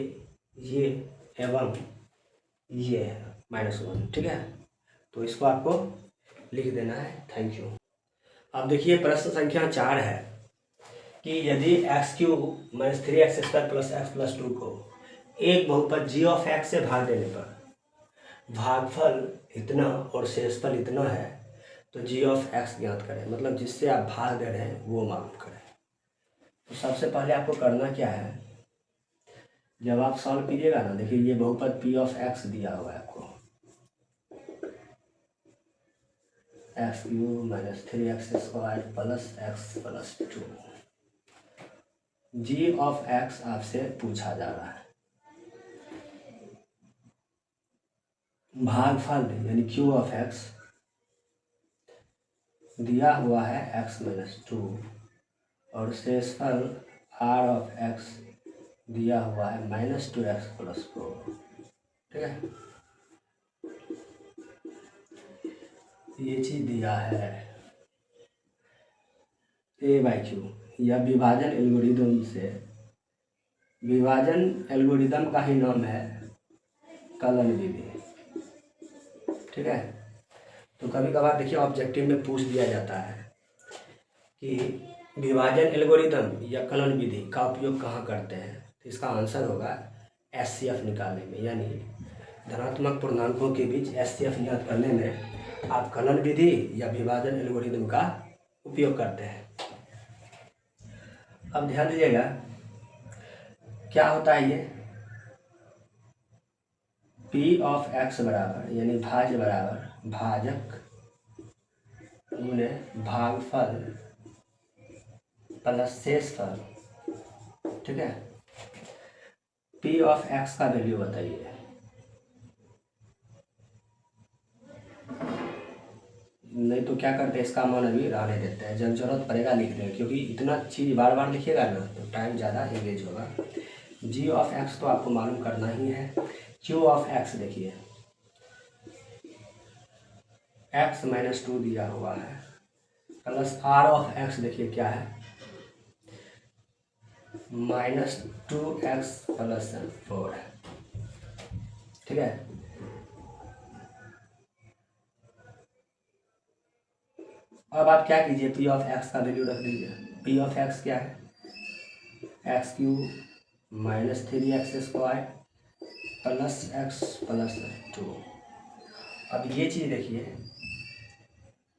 एवं ये है -1। ठीक है। तो इसको आपको लिख देना है। Thank you. अब देखिए प्रश्न संख्या 4 है कि यदि x³ - 3x² + x + 2 को एक बहुपद g ऑफ x से भाग देने पर भागफल इतना और शेषफल इतना है तो g ऑफ x ज्ञात करें। मतलब जिससे आप भाग दे रहे हैं वो मालूम करें। तो सबसे पहले आपको करना क्या है, जब आप सॉल्व कीजिएगा ना, देखिए ये बहुपद p ऑफ x दिया हुआ है आपको, x³ - 3x² + x + 2। g of x आपसे पूछा जा रहा है। भागफल यानी q ऑफ x दिया हुआ है x - 2, और शेषफल r ऑफ x दिया हुआ है -2x + 4। ठीक है। ये चीज़ दिया है a/q। यह विभाजन एल्गोरिदम का ही नाम है कलन विधि। ठीक है। तो कभी कभार देखिए ऑब्जेक्टिव में पूछ दिया जाता है कि विभाजन एल्गोरिदम या कलन विधि का उपयोग कहाँ करते हैं, तो इसका आंसर होगा HCF निकालने में। यानी धनात्मक पूर्णांकों के बीच HCF ज्ञात करने में आप कलन विधि या विभाजन एल्गोरिदम का उपयोग करते हैं। अब ध्यान दीजिएगा क्या होता है, ये P ऑफ x बराबर यानी भाज्य बराबर भाजक गुणे भागफल प्लस शेषफल। ठीक है। P ऑफ x का वैल्यू बताइए, नहीं तो क्या करते हैं इसका मान अभी रहने देते हैं, जब जरूरत पड़ेगा लिख देंगे, क्योंकि इतना चीज़ बार बार लिखिएगा ना तो टाइम ज़्यादा एंगेज होगा। जी ऑफ एक्स तो आपको मालूम करना ही है। क्यू ऑफ एक्स देखिए, एक्स माइनस 2 दिया हुआ है, प्लस आर ऑफ एक्स देखिए क्या है, -2x प्लस 4 है। ठीक है, अब आप क्या कीजिए, पी ऑफ एक्स का वैल्यू रख दीजिए। पी ऑफ एक्स क्या है, x³ -3x² plus x plus 2। अब ये चीज़ देखिए,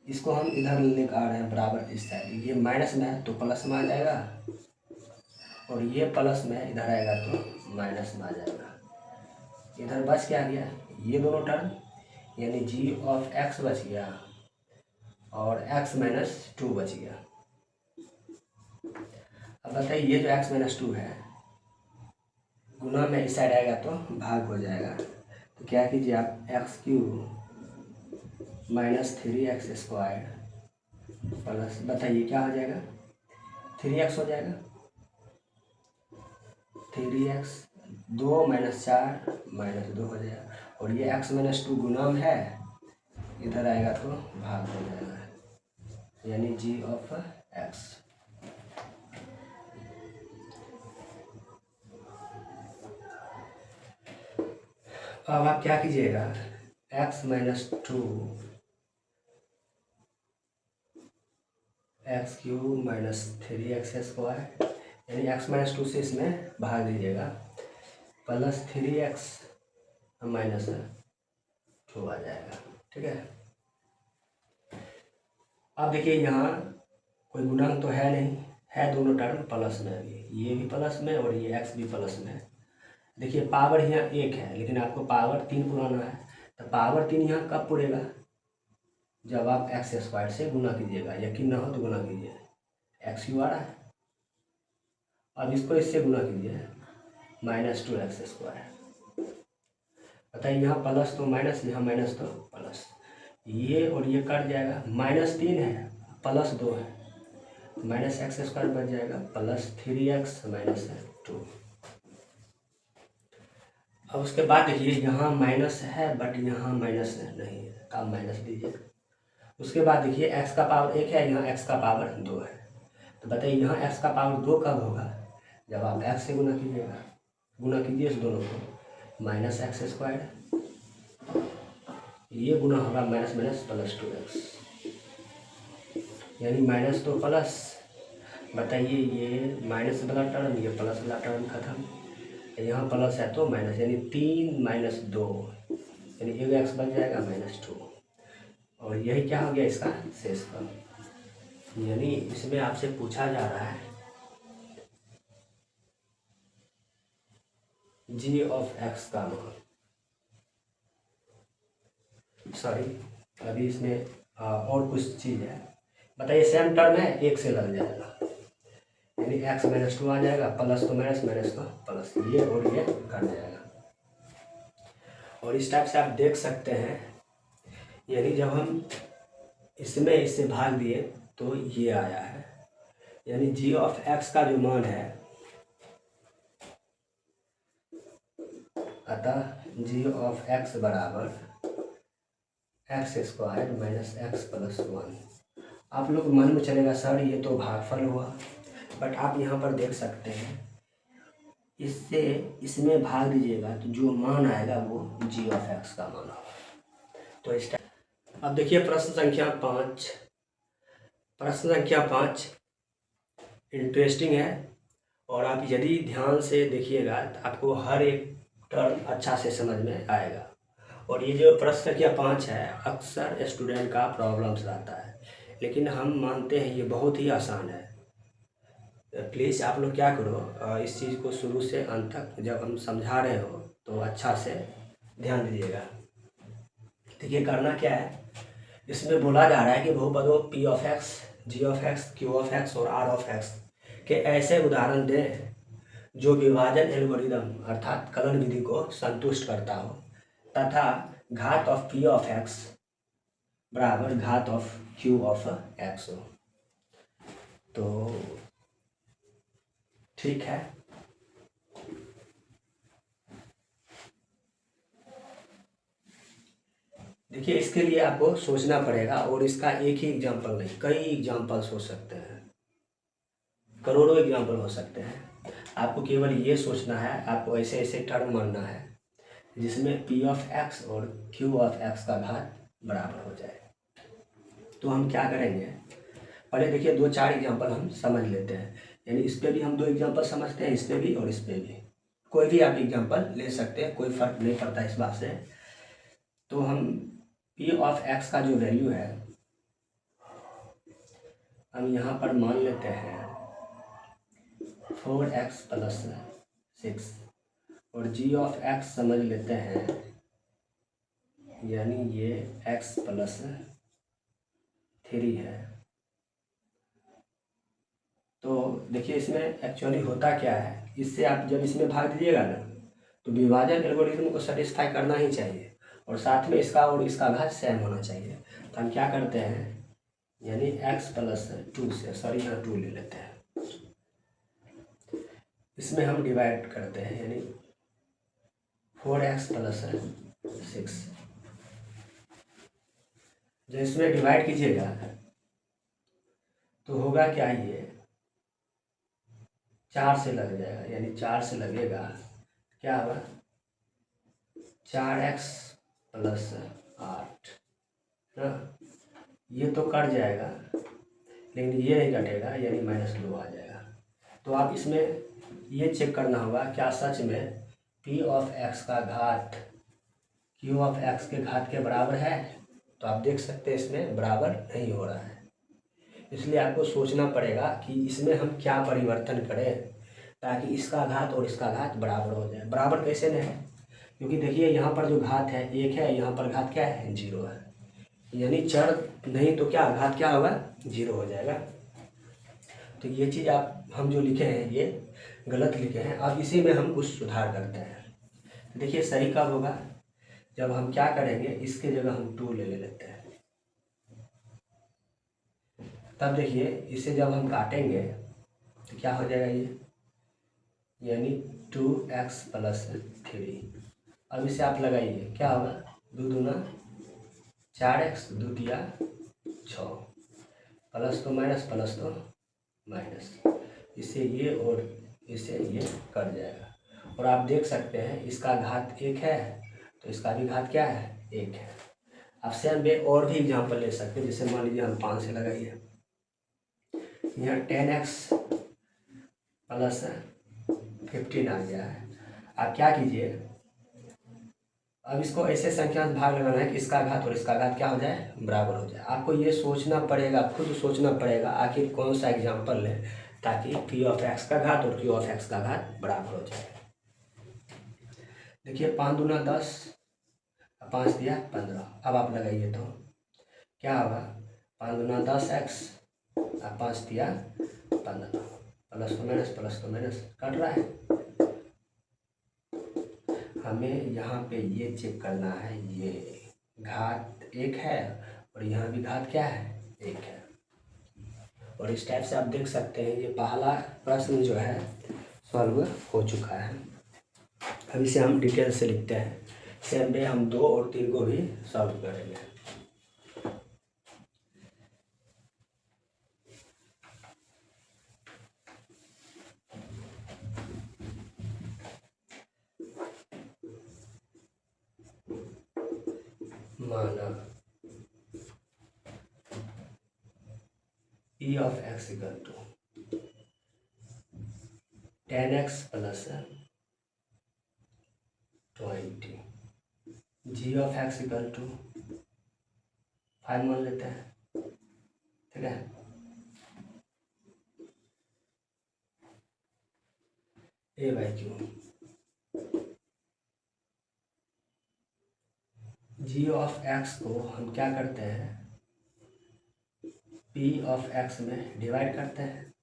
इसको हम इधर लेकर आ रहे हैं बराबर इस साइड, ये माइनस में है तो प्लस में आ जाएगा, और ये प्लस में इधर आएगा तो माइनस में आ जाएगा। इधर बच क्या गया, ये दोनों टर्म, यानी जी ऑफ एक्स बच गया और x माइनस 2 बच गया। अब बताइए, ये जो x माइनस 2 है गुना में इस साइड आएगा तो भाग हो जाएगा, तो क्या कीजिए आप, x³ -3x² प्लस, बताइए क्या हो जाएगा, 3x हो जाएगा, 3x 2 -4 -2 हो जाएगा, और ये x माइनस 2 गुना में है, इधर आएगा तो भाग हो जाएगा, यानी जी ऑफ एक्स। अब आप क्या कीजिएगा, x माइनस 2 x³ -3x² यानी x माइनस 2 से इसमें भाग दीजिएगा, प्लस 3x माइनस 2 आ जाएगा। ठीक है, अब देखिए यहाँ कोई गुणक तो है नहीं, है दोनों टर्म प्लस में, भी ये भी प्लस में और ये x भी प्लस में। देखिए पावर यहाँ 1 है, लेकिन आपको पावर 3 पुराना है, तो पावर 3 यहाँ कब पुरेगा, जब आप x² से गुना कीजिएगा, यकीन ना हो तो गुना कीजिए, x³ आ रहा है, अब इसको इससे गुना कीजिए, -2x²। बताइए यहाँ प्लस तो माइनस, यहाँ माइनस तो प्लस, ये और ये कट जाएगा, -3 है प्लस 2 है, -x² बच जाएगा, प्लस 3x माइनस 2। अब उसके बाद देखिए यहाँ माइनस है बट यहाँ माइनस नहीं है, तो आप माइनस दीजिए। उसके बाद देखिए x का पावर 1 है, यहाँ x का पावर 2 है, तो बताइए यहाँ x का पावर 2 कब होगा, जब आप x से गुना कीजिएगा, गुना कीजिए इस दोनों को, -x², ये गुना होगा माइनस माइनस प्लस 2x, यानी माइनस तो प्लस। बताइए ये माइनस वाला टर्म, ये प्लस वाला टर्म खत्म, यहाँ प्लस है तो माइनस, यानी 3 - 2, यानी एक x बच जाएगा -2, और यही क्या हो गया इसका शेषफल। यानी इसमें आपसे पूछा जा रहा है जी ऑफ एक्स का मान, सॉरी अभी इसमें और कुछ चीज़ है। बताइए सेम टर्म है, 1 से लग जाएगा, यानी x माइनस 2 आ जाएगा, प्लस तो माइनस, माइनस तो प्लस, ये और ये कट जाएगा। और इस टाइप से आप देख सकते हैं, यानी जब हम इसमें इससे भाग दिए तो ये आया है, यानी जी ऑफ एक्स का जो मान है, अतः जी ऑफ एक्स बराबर x² -x प्लस 1। आप लोग मन में चलेगा सर ये तो भागफल हुआ, बट आप यहाँ पर देख सकते हैं, इससे इसमें भाग दीजिएगा तो जो मान आएगा वो जी ऑफ एक्स का मान होगा। तो इस टाइप, अब देखिए प्रश्न संख्या 5, प्रश्न संख्या 5 इंटरेस्टिंग है, और आप यदि ध्यान से देखिएगा तो आपको हर एक टर्म अच्छा से समझ में आएगा। और ये जो प्रश्न संख्या 5 है, अक्सर स्टूडेंट का प्रॉब्लम्स रहता है, लेकिन हम मानते हैं ये बहुत ही आसान है। प्लीज़ आप लोग क्या करो, इस चीज़ को शुरू से अंत तक जब हम समझा रहे हो तो अच्छा से ध्यान दीजिएगा। देखिए करना क्या है, इसमें बोला जा रहा है कि बहुपदों p of x, g of x, q of x और आर ऑफ एक्स के ऐसे उदाहरण दें जो विभाजन एल्गोरिदम अर्थात कलन विधि को संतुष्ट करता हो, तथा घात ऑफ पी ऑफ एक्स बराबर घात ऑफ क्यू ऑफ एक्स हो। तो ठीक है, देखिए इसके लिए आपको सोचना पड़ेगा, और इसका एक ही एग्जाम्पल नहीं, कई एग्जाम्पल्स हो सकते हैं, करोड़ों एग्जाम्पल हो सकते हैं। आपको केवल ये सोचना है, आपको ऐसे ऐसे टर्म मानना है जिसमें पी ऑफ एक्स और क्यू ऑफ एक्स का घात बराबर हो जाए। तो हम क्या करेंगे, पहले देखिए 2-4 एग्जाम्पल हम समझ लेते हैं, यानी इस पर भी हम 2 एग्जाम्पल समझते हैं, इस पर भी और इस पर भी। कोई भी आप एग्जाम्पल ले सकते हैं, कोई फ़र्क नहीं पड़ता इस बात से। तो हम पी ऑफ एक्स का जो वैल्यू है हम यहाँ पर मान लेते हैं 4x प्लस 6, और जी ऑफ एक्स समझ लेते हैं, यानी ये x प्लस 3 है। तो देखिए इसमें एक्चुअली होता क्या है, इससे आप जब इसमें भाग दीजिएगा ना, तो विभाजन एल्गोरिथम को सेटिस्फाई करना ही चाहिए, और साथ में इसका और इसका घात सेम होना चाहिए। तो हम क्या करते हैं, यानी x प्लस 2 से, सॉरी यहाँ 2 ले लेते हैं, इसमें हम डिवाइड करते हैं, यानी 4x प्लस 6। जब इसमें डिवाइड कीजिएगा तो होगा क्या, ये 4 से लग जाएगा, यानी 4 से लगेगा, क्या होगा 4x प्लस 8 ना, ये तो कट जाएगा, लेकिन ये नहीं कटेगा, यानी -2 आ जाएगा। तो आप इसमें ये चेक करना होगा क्या सच में p ऑफ x का घात q ऑफ x के घात के बराबर है। तो आप देख सकते हैं इसमें बराबर नहीं हो रहा है, इसलिए आपको सोचना पड़ेगा कि इसमें हम क्या परिवर्तन करें ताकि इसका घात और इसका घात बराबर हो जाए। बराबर कैसे नहीं है, क्योंकि देखिए यहाँ पर जो घात है 1 है, यहाँ पर घात क्या है 0 है, यानी चर नहीं तो क्या घात क्या होगा 0 हो जाएगा। तो ये चीज़ हम जो लिखे हैं ये गलत लिखे हैं, अब इसी में हम कुछ सुधार करते हैं। देखिए सही कब होगा, जब हम क्या करेंगे, इसके जगह हम 2 ले लेते हैं, तब देखिए इसे जब हम काटेंगे तो क्या हो जाएगा ये, यानी 2x प्लस 3। अब इसे आप लगाइए, क्या होगा 2 दूना 4x, 2 तिया 6, प्लस तो माइनस, इससे ये और इससे ये कट जाएगा। और आप देख सकते हैं इसका घात 1 है, तो इसका भी घात क्या है 1 है। आप सेम वे और भी एग्जांपल ले सकते हैं, जैसे मान लीजिए हम 5 से लगाइए, यहाँ 10x प्लस 15 आ गया है। आप क्या कीजिए, अब इसको ऐसे संख्या से भाग लगाना है कि इसका घात और इसका घात क्या हो जाए बराबर हो जाए। आपको ये सोचना पड़ेगा, खुद सोचना पड़ेगा आखिर कौन सा एग्जाम्पल लें ताकि पी ऑफ एक्स का घात और क्यू ऑफ एक्स का घात बराबर हो जाए। देखिए 5 दूना 10, 5 दिया 15। अब आप लगाइए तो क्या होगा, 5 दूना 10x, 5 दिया 15, प्लस तो माइनस कट रहा है। हमें यहाँ पे ये चेक करना है, ये घात 1 है और यहाँ भी घात क्या है 1 है। और इस टाइप से आप देख सकते हैं ये पहला प्रश्न जो है सॉल्व हो चुका है। अब इसे हम डिटेल से लिखते हैं, सेम वे हम 2 और 3 को भी सॉल्व करेंगे। माना p of x equal to 10x plus 20, g of x equal to 5 मान लेते हैं, ठीक है। ए बाई क्यू, जी ऑफ एक्स को हम क्या करते हैं पी ऑफ एक्स में डिवाइड करते हैं।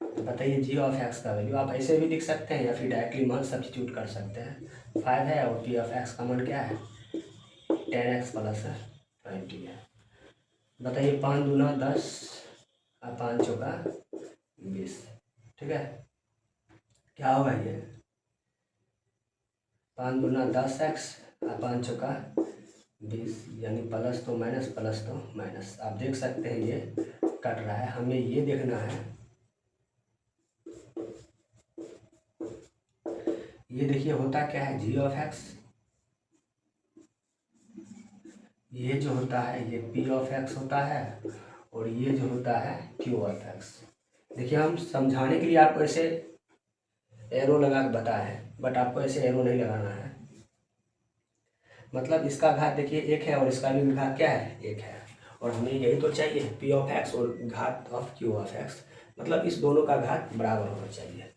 तो बताइए जी ऑफ एक्स का वैल्यू आप ऐसे भी लिख सकते हैं या फिर डायरेक्टली मान सब्स्टिट्यूट कर सकते हैं। 5 है और पी ऑफ एक्स का मान क्या है 10x प्लस 20 है। बताइए 5 दूना 10 और 5 चौका 20, ठीक है। क्या होगा ये 5 दूना 10x और 5 चौका 20, यानी प्लस तो माइनस प्लस तो माइनस। आप देख सकते हैं ये कट रहा है। हमें ये देखना है, ये देखिए होता क्या है, जी ऑफ एक्स, ये जो होता है ये पी ऑफ एक्स होता है, और ये जो होता है क्यू ऑफ एक्स। देखिए हम समझाने के लिए आपको ऐसे एरो लगा के बताए हैं, बट आपको ऐसे एरो नहीं लगाना है। मतलब इसका घात देखिए एक है और इसका भी घात क्या है, एक है, और हमें यही तो चाहिए, पी ऑफ एक्स और घात ऑफ क्यू ऑफ एक्स। मतलब इस दोनों का घात बराबर होना चाहिए,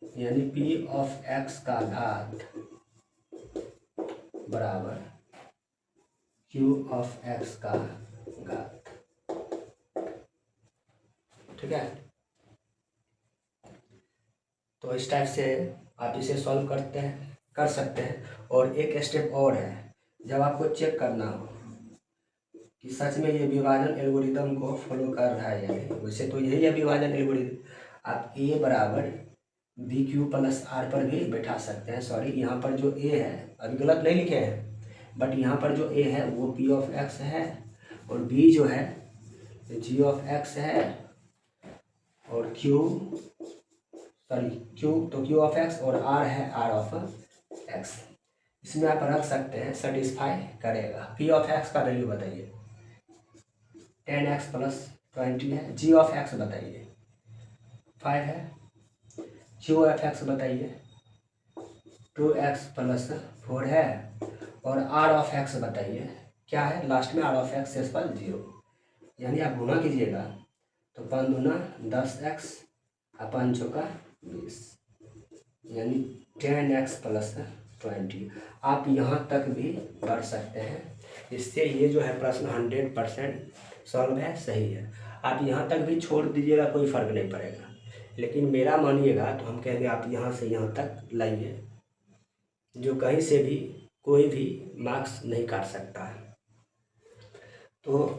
यानी पी ऑफ एक्स का घात बराबर क्यू ऑफ एक्स का घात। ठीक है, तो इस टाइप से आप इसे सॉल्व कर सकते हैं। और एक स्टेप और है, जब आपको चेक करना हो कि सच में ये विभाजन एल्गोरिदम को फॉलो कर रहा है या नहीं, वैसे तो यही है विभाजन एल्गोरिदम। आप ए बराबर बी क्यू प्लस आर पर भी बैठा सकते हैं। सॉरी, यहाँ पर जो ए है, अभी गलत नहीं लिखे हैं, बट यहाँ पर जो ए है वो पी ऑफ एक्स है, और बी जो है जी ऑफ एक्स है, और क्यू तो क्यू ऑफ एक्स, और आर है आर ऑफ एक्स। इसमें आप रख सकते हैं, सेटिस्फाई करेगा। पी ऑफ एक्स का वैल्यू बताइए, 10x प्लस 20 है। जी ऑफ एक्स बताइए 5 है। क्यू ऑफ एक्स बताइए 2x प्लस 4 है। और आर ऑफ एक्स बताइए क्या है, लास्ट में आर ऑफ एक्स शेष पर 0। यानी आप गुना कीजिएगा तो 5 दूना 10x, 5 चौका 20, यानी 10x प्लस 20। आप यहाँ तक भी बढ़ सकते हैं। इससे ये जो है प्रश्न 100% सॉल्व है, सही है। आप यहाँ तक भी छोड़ दीजिएगा, कोई फ़र्क नहीं पड़ेगा, लेकिन मेरा मानिएगा तो हम कहेंगे आप यहाँ से यहाँ तक लाइए, जो कहीं से भी कोई भी मार्क्स नहीं काट सकता है। तो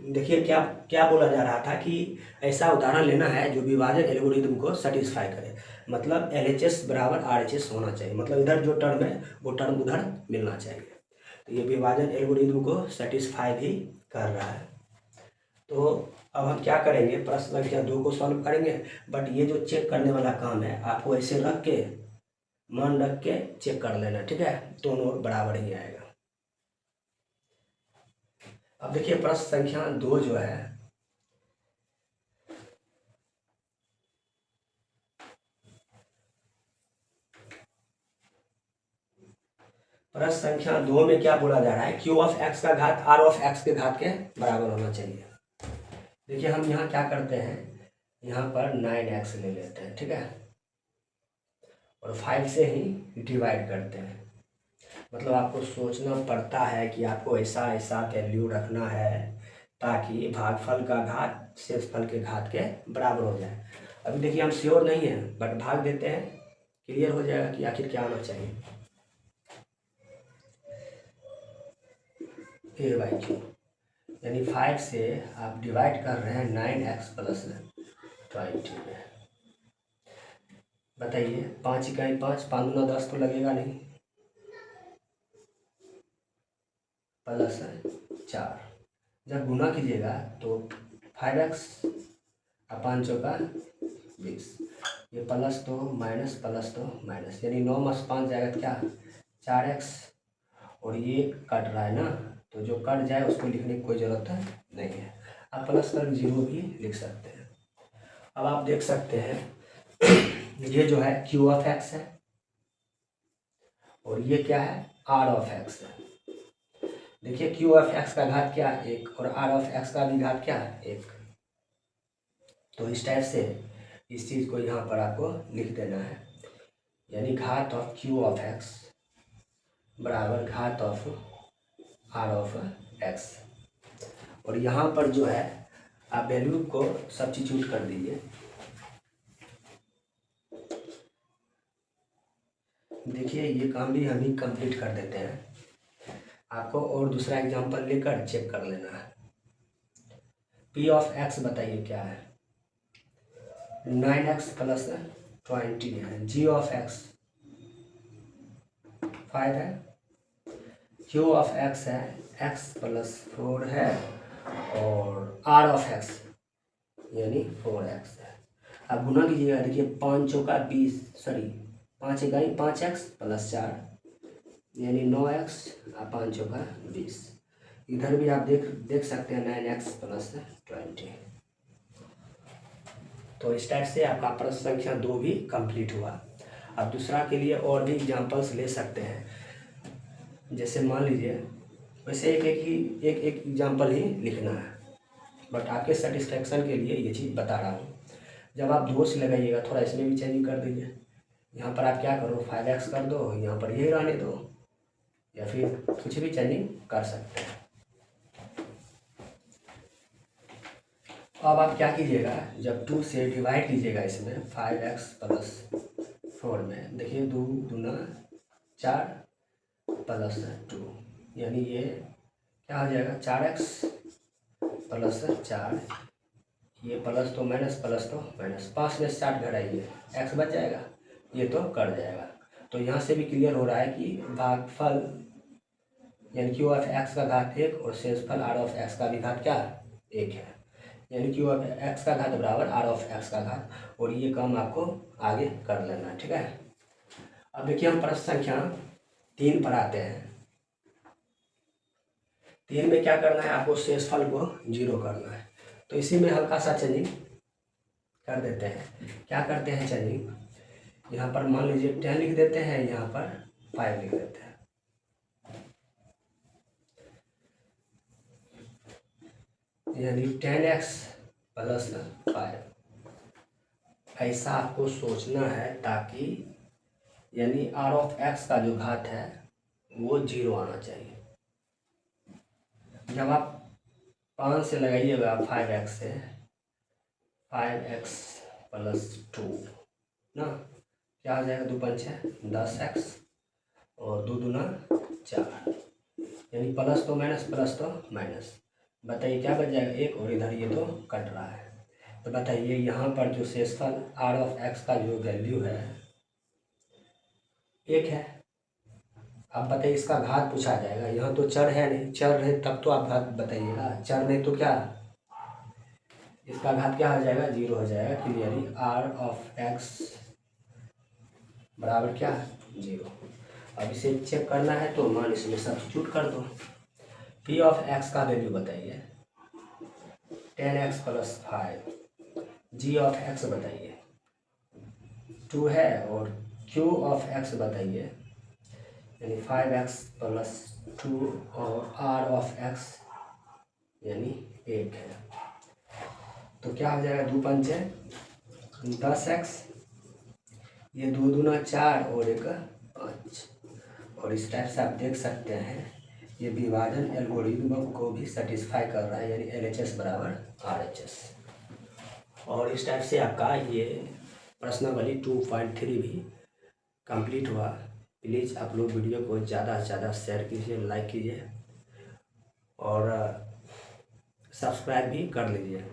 देखिए क्या क्या बोला जा रहा था कि ऐसा उदाहरण लेना है जो विभाजन एल्गोरिदम को सेटिस्फाई करे। मतलब LHS बराबर RHS होना चाहिए, मतलब इधर जो टर्म है वो टर्म उधर मिलना चाहिए। तो ये विभाजन एल्गोरिदम को सेटिस्फाई भी कर रहा है। तो अब हम क्या करेंगे, प्रश्न संख्या 2 को सॉल्व करेंगे। बट ये जो चेक करने वाला काम है आपको ऐसे रख के, मन रख के चेक कर लेना, ठीक है, दोनों बराबर ही आएगा। अब देखिए प्रश्न संख्या 2 जो है, प्रश्न संख्या 2 में क्या बोला जा रहा है, क्यू ऑफ एक्स का घात आर ऑफ एक्स के घात के बराबर होना चाहिए। देखिए हम यहाँ क्या करते हैं, यहाँ पर 9x ले लेते हैं, ठीक है, और 5 से ही डिवाइड करते हैं। मतलब आपको सोचना पड़ता है कि आपको ऐसा ऐसा वैल्यू रखना है ताकि भागफल का घात शेषफल के घात के बराबर हो जाए। अभी देखिए हम श्योर नहीं है, बट भाग देते हैं, क्लियर हो जाएगा कि आखिर क्या होना चाहिए। ए बाई क्यू, यानी 5 से आप डिवाइड कर रहे हैं 9x प्लस 20 में। बताइए 5 इकाई 5, 5 दूना 10 तो लगेगा नहीं, प्लस 4। जब गुना कीजिएगा तो 5x और 5 चौका 20, ये प्लस तो माइनस, यानी 9 में 5 जाएगा तो क्या 4x, और ये कट रहा है ना, तो जो कट जाए उसको लिखने की कोई ज़रूरत नहीं है। आप प्लस कर 0 भी लिख सकते हैं। अब आप देख सकते हैं ये जो है क्यू ऑफ एक्स है, और ये क्या है आर ऑफ एक्स है। देखिए क्यू ऑफ एक्स का घात क्या है 1, और आर ऑफ एक्स का भी घात क्या है 1। तो इस टाइप से इस चीज़ को यहाँ पर आपको लिख देना है, यानी घात ऑफ क्यू ऑफ एक्स बराबर घात ऑफ आर ऑफ एक्स। और यहाँ पर जो है आप वैल्यू को सब्स्टिट्यूट कर दीजिए। देखिए ये काम भी हम ही कंप्लीट कर देते हैं, आपको और दूसरा एग्जांपल लेकर चेक कर लेना है। पी ऑफ एक्स बताइए क्या है, 9x प्लस 20 है। जी ऑफ एक्स 5 है, क्यू ऑफ एक्स है एक्स प्लस 4 है और आर ऑफ एक्स यानी 4x है। अब गुना कीजिएगा, देखिए 5 चौका 20 सॉरी 5 इकाई 5x प्लस 4 यानी 9x और 5 चौका 20। इधर भी आप देख सकते हैं 9x प्लस 20। तो इस टाइप से आपका प्रश्न संख्या 2 भी कंप्लीट हुआ। अब दूसरा के लिए और भी एग्जांपल्स ले सकते हैं, जैसे मान लीजिए वैसे एक एग्जांपल ही लिखना है, बट आपके सेटिस्फेक्शन के लिए ये चीज़ बता रहा हूँ। जब आप 2 से लगाइएगा थोड़ा इसमें भी चेंजिंग कर दीजिए। यहाँ पर आप क्या करो 5x कर दो, यहाँ पर यही रहने दो, या फिर कुछ भी चेंजिंग कर सकते हैं। अब आप क्या कीजिएगा, जब 2 से डिवाइड कीजिएगा इसमें 5x प्लस 4 में, देखिए 2 दूना 4 प्लस 2 यानी ये क्या हो जाएगा 4x प्लस 4, ये प्लस तो माइनस प्लस तो माइनस, 5 में 60 घटाइए x बच जाएगा, ये तो कट जाएगा। तो यहाँ से भी क्लियर हो रहा है कि भागफल यानी क्यू ऑफ एक्स का घात 1 और शेषफल आर ऑफ एक्स का भी घात क्या 1 है, यानी क्यू ऑफ एक्स का घात बराबर आर ऑफ एक्स का घात, और ये काम आपको आगे कर लेना है। ठीक है, अब देखिए हम प्रश्न संख्या 3 पर आते हैं। 3 में क्या करना है, आपको शेषफल को 0 करना है। तो इसी में हल्का सा चेंजिंग कर देते हैं। क्या करते हैं चेंजिंग, यहाँ पर मान लीजिए 10 लिख देते हैं, यहाँ पर 5 लिख देते हैं। यानी 10x प्लस 5, ऐसा आपको सोचना है ताकि यानी आर ऑफ एक्स का जो घात है वो 0 आना चाहिए। जब आप 5 से लगाइएगा 5x से 5x प्लस 2 ना, क्या हो जाएगा 2 5 है 10x और 2 दूना 4, यानी प्लस तो माइनस प्लस तो माइनस, बताइए क्या बच जाएगा 1, और इधर ये तो कट रहा है। तो बताइए यहाँ पर जो शेषफल आर ऑफ एक्स का जो वैल्यू है 1 है। अब बताइए इसका घात पूछा जाएगा, यहाँ तो चर है नहीं, चर रहे तब तो आप घात बताइएगा, चर नहीं तो क्या इसका घात क्या हो जाएगा 0 हो जाएगा क्लियरली। आर ऑफ एक्स बराबर क्या 0। अब इसे चेक करना है तो मान इसमें सब्स्टिट्यूट कर दो। पी ऑफ एक्स का वैल्यू बताइए 10x plus 5, ji of x बताइए 2 है, और क्यू ऑफ एक्स बताइए यानी 5x प्लस 2 और आर ऑफ एक्स यानी 1 है। तो क्या हो जाएगा 2 5 10x, ये 2 दूना 4 और 1 5, और इस टाइप से आप देख सकते हैं ये विभाजन एल्गोरिथम को भी सेटिस्फाई कर रहा है, यानी LHS बराबर RHS। और इस टाइप से आपका ये प्रश्नावली 2.3 भी कंप्लीट हुआ। प्लीज़ आप लोग वीडियो को ज़्यादा से ज़्यादा शेयर कीजिए, लाइक कीजिए और सब्सक्राइब भी कर लीजिए।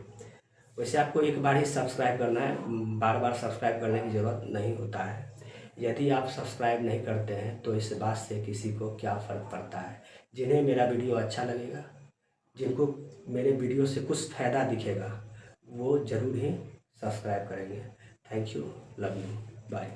वैसे आपको एक बार ही सब्सक्राइब करना है, बार बार सब्सक्राइब करने की ज़रूरत नहीं होता है। यदि आप सब्सक्राइब नहीं करते हैं तो इस बात से किसी को क्या फ़र्क पड़ता है। जिन्हें मेरा वीडियो अच्छा लगेगा, जिनको मेरे वीडियो से कुछ फ़ायदा दिखेगा, वो ज़रूर ही सब्सक्राइब करेंगे। Thank you, love you, bye.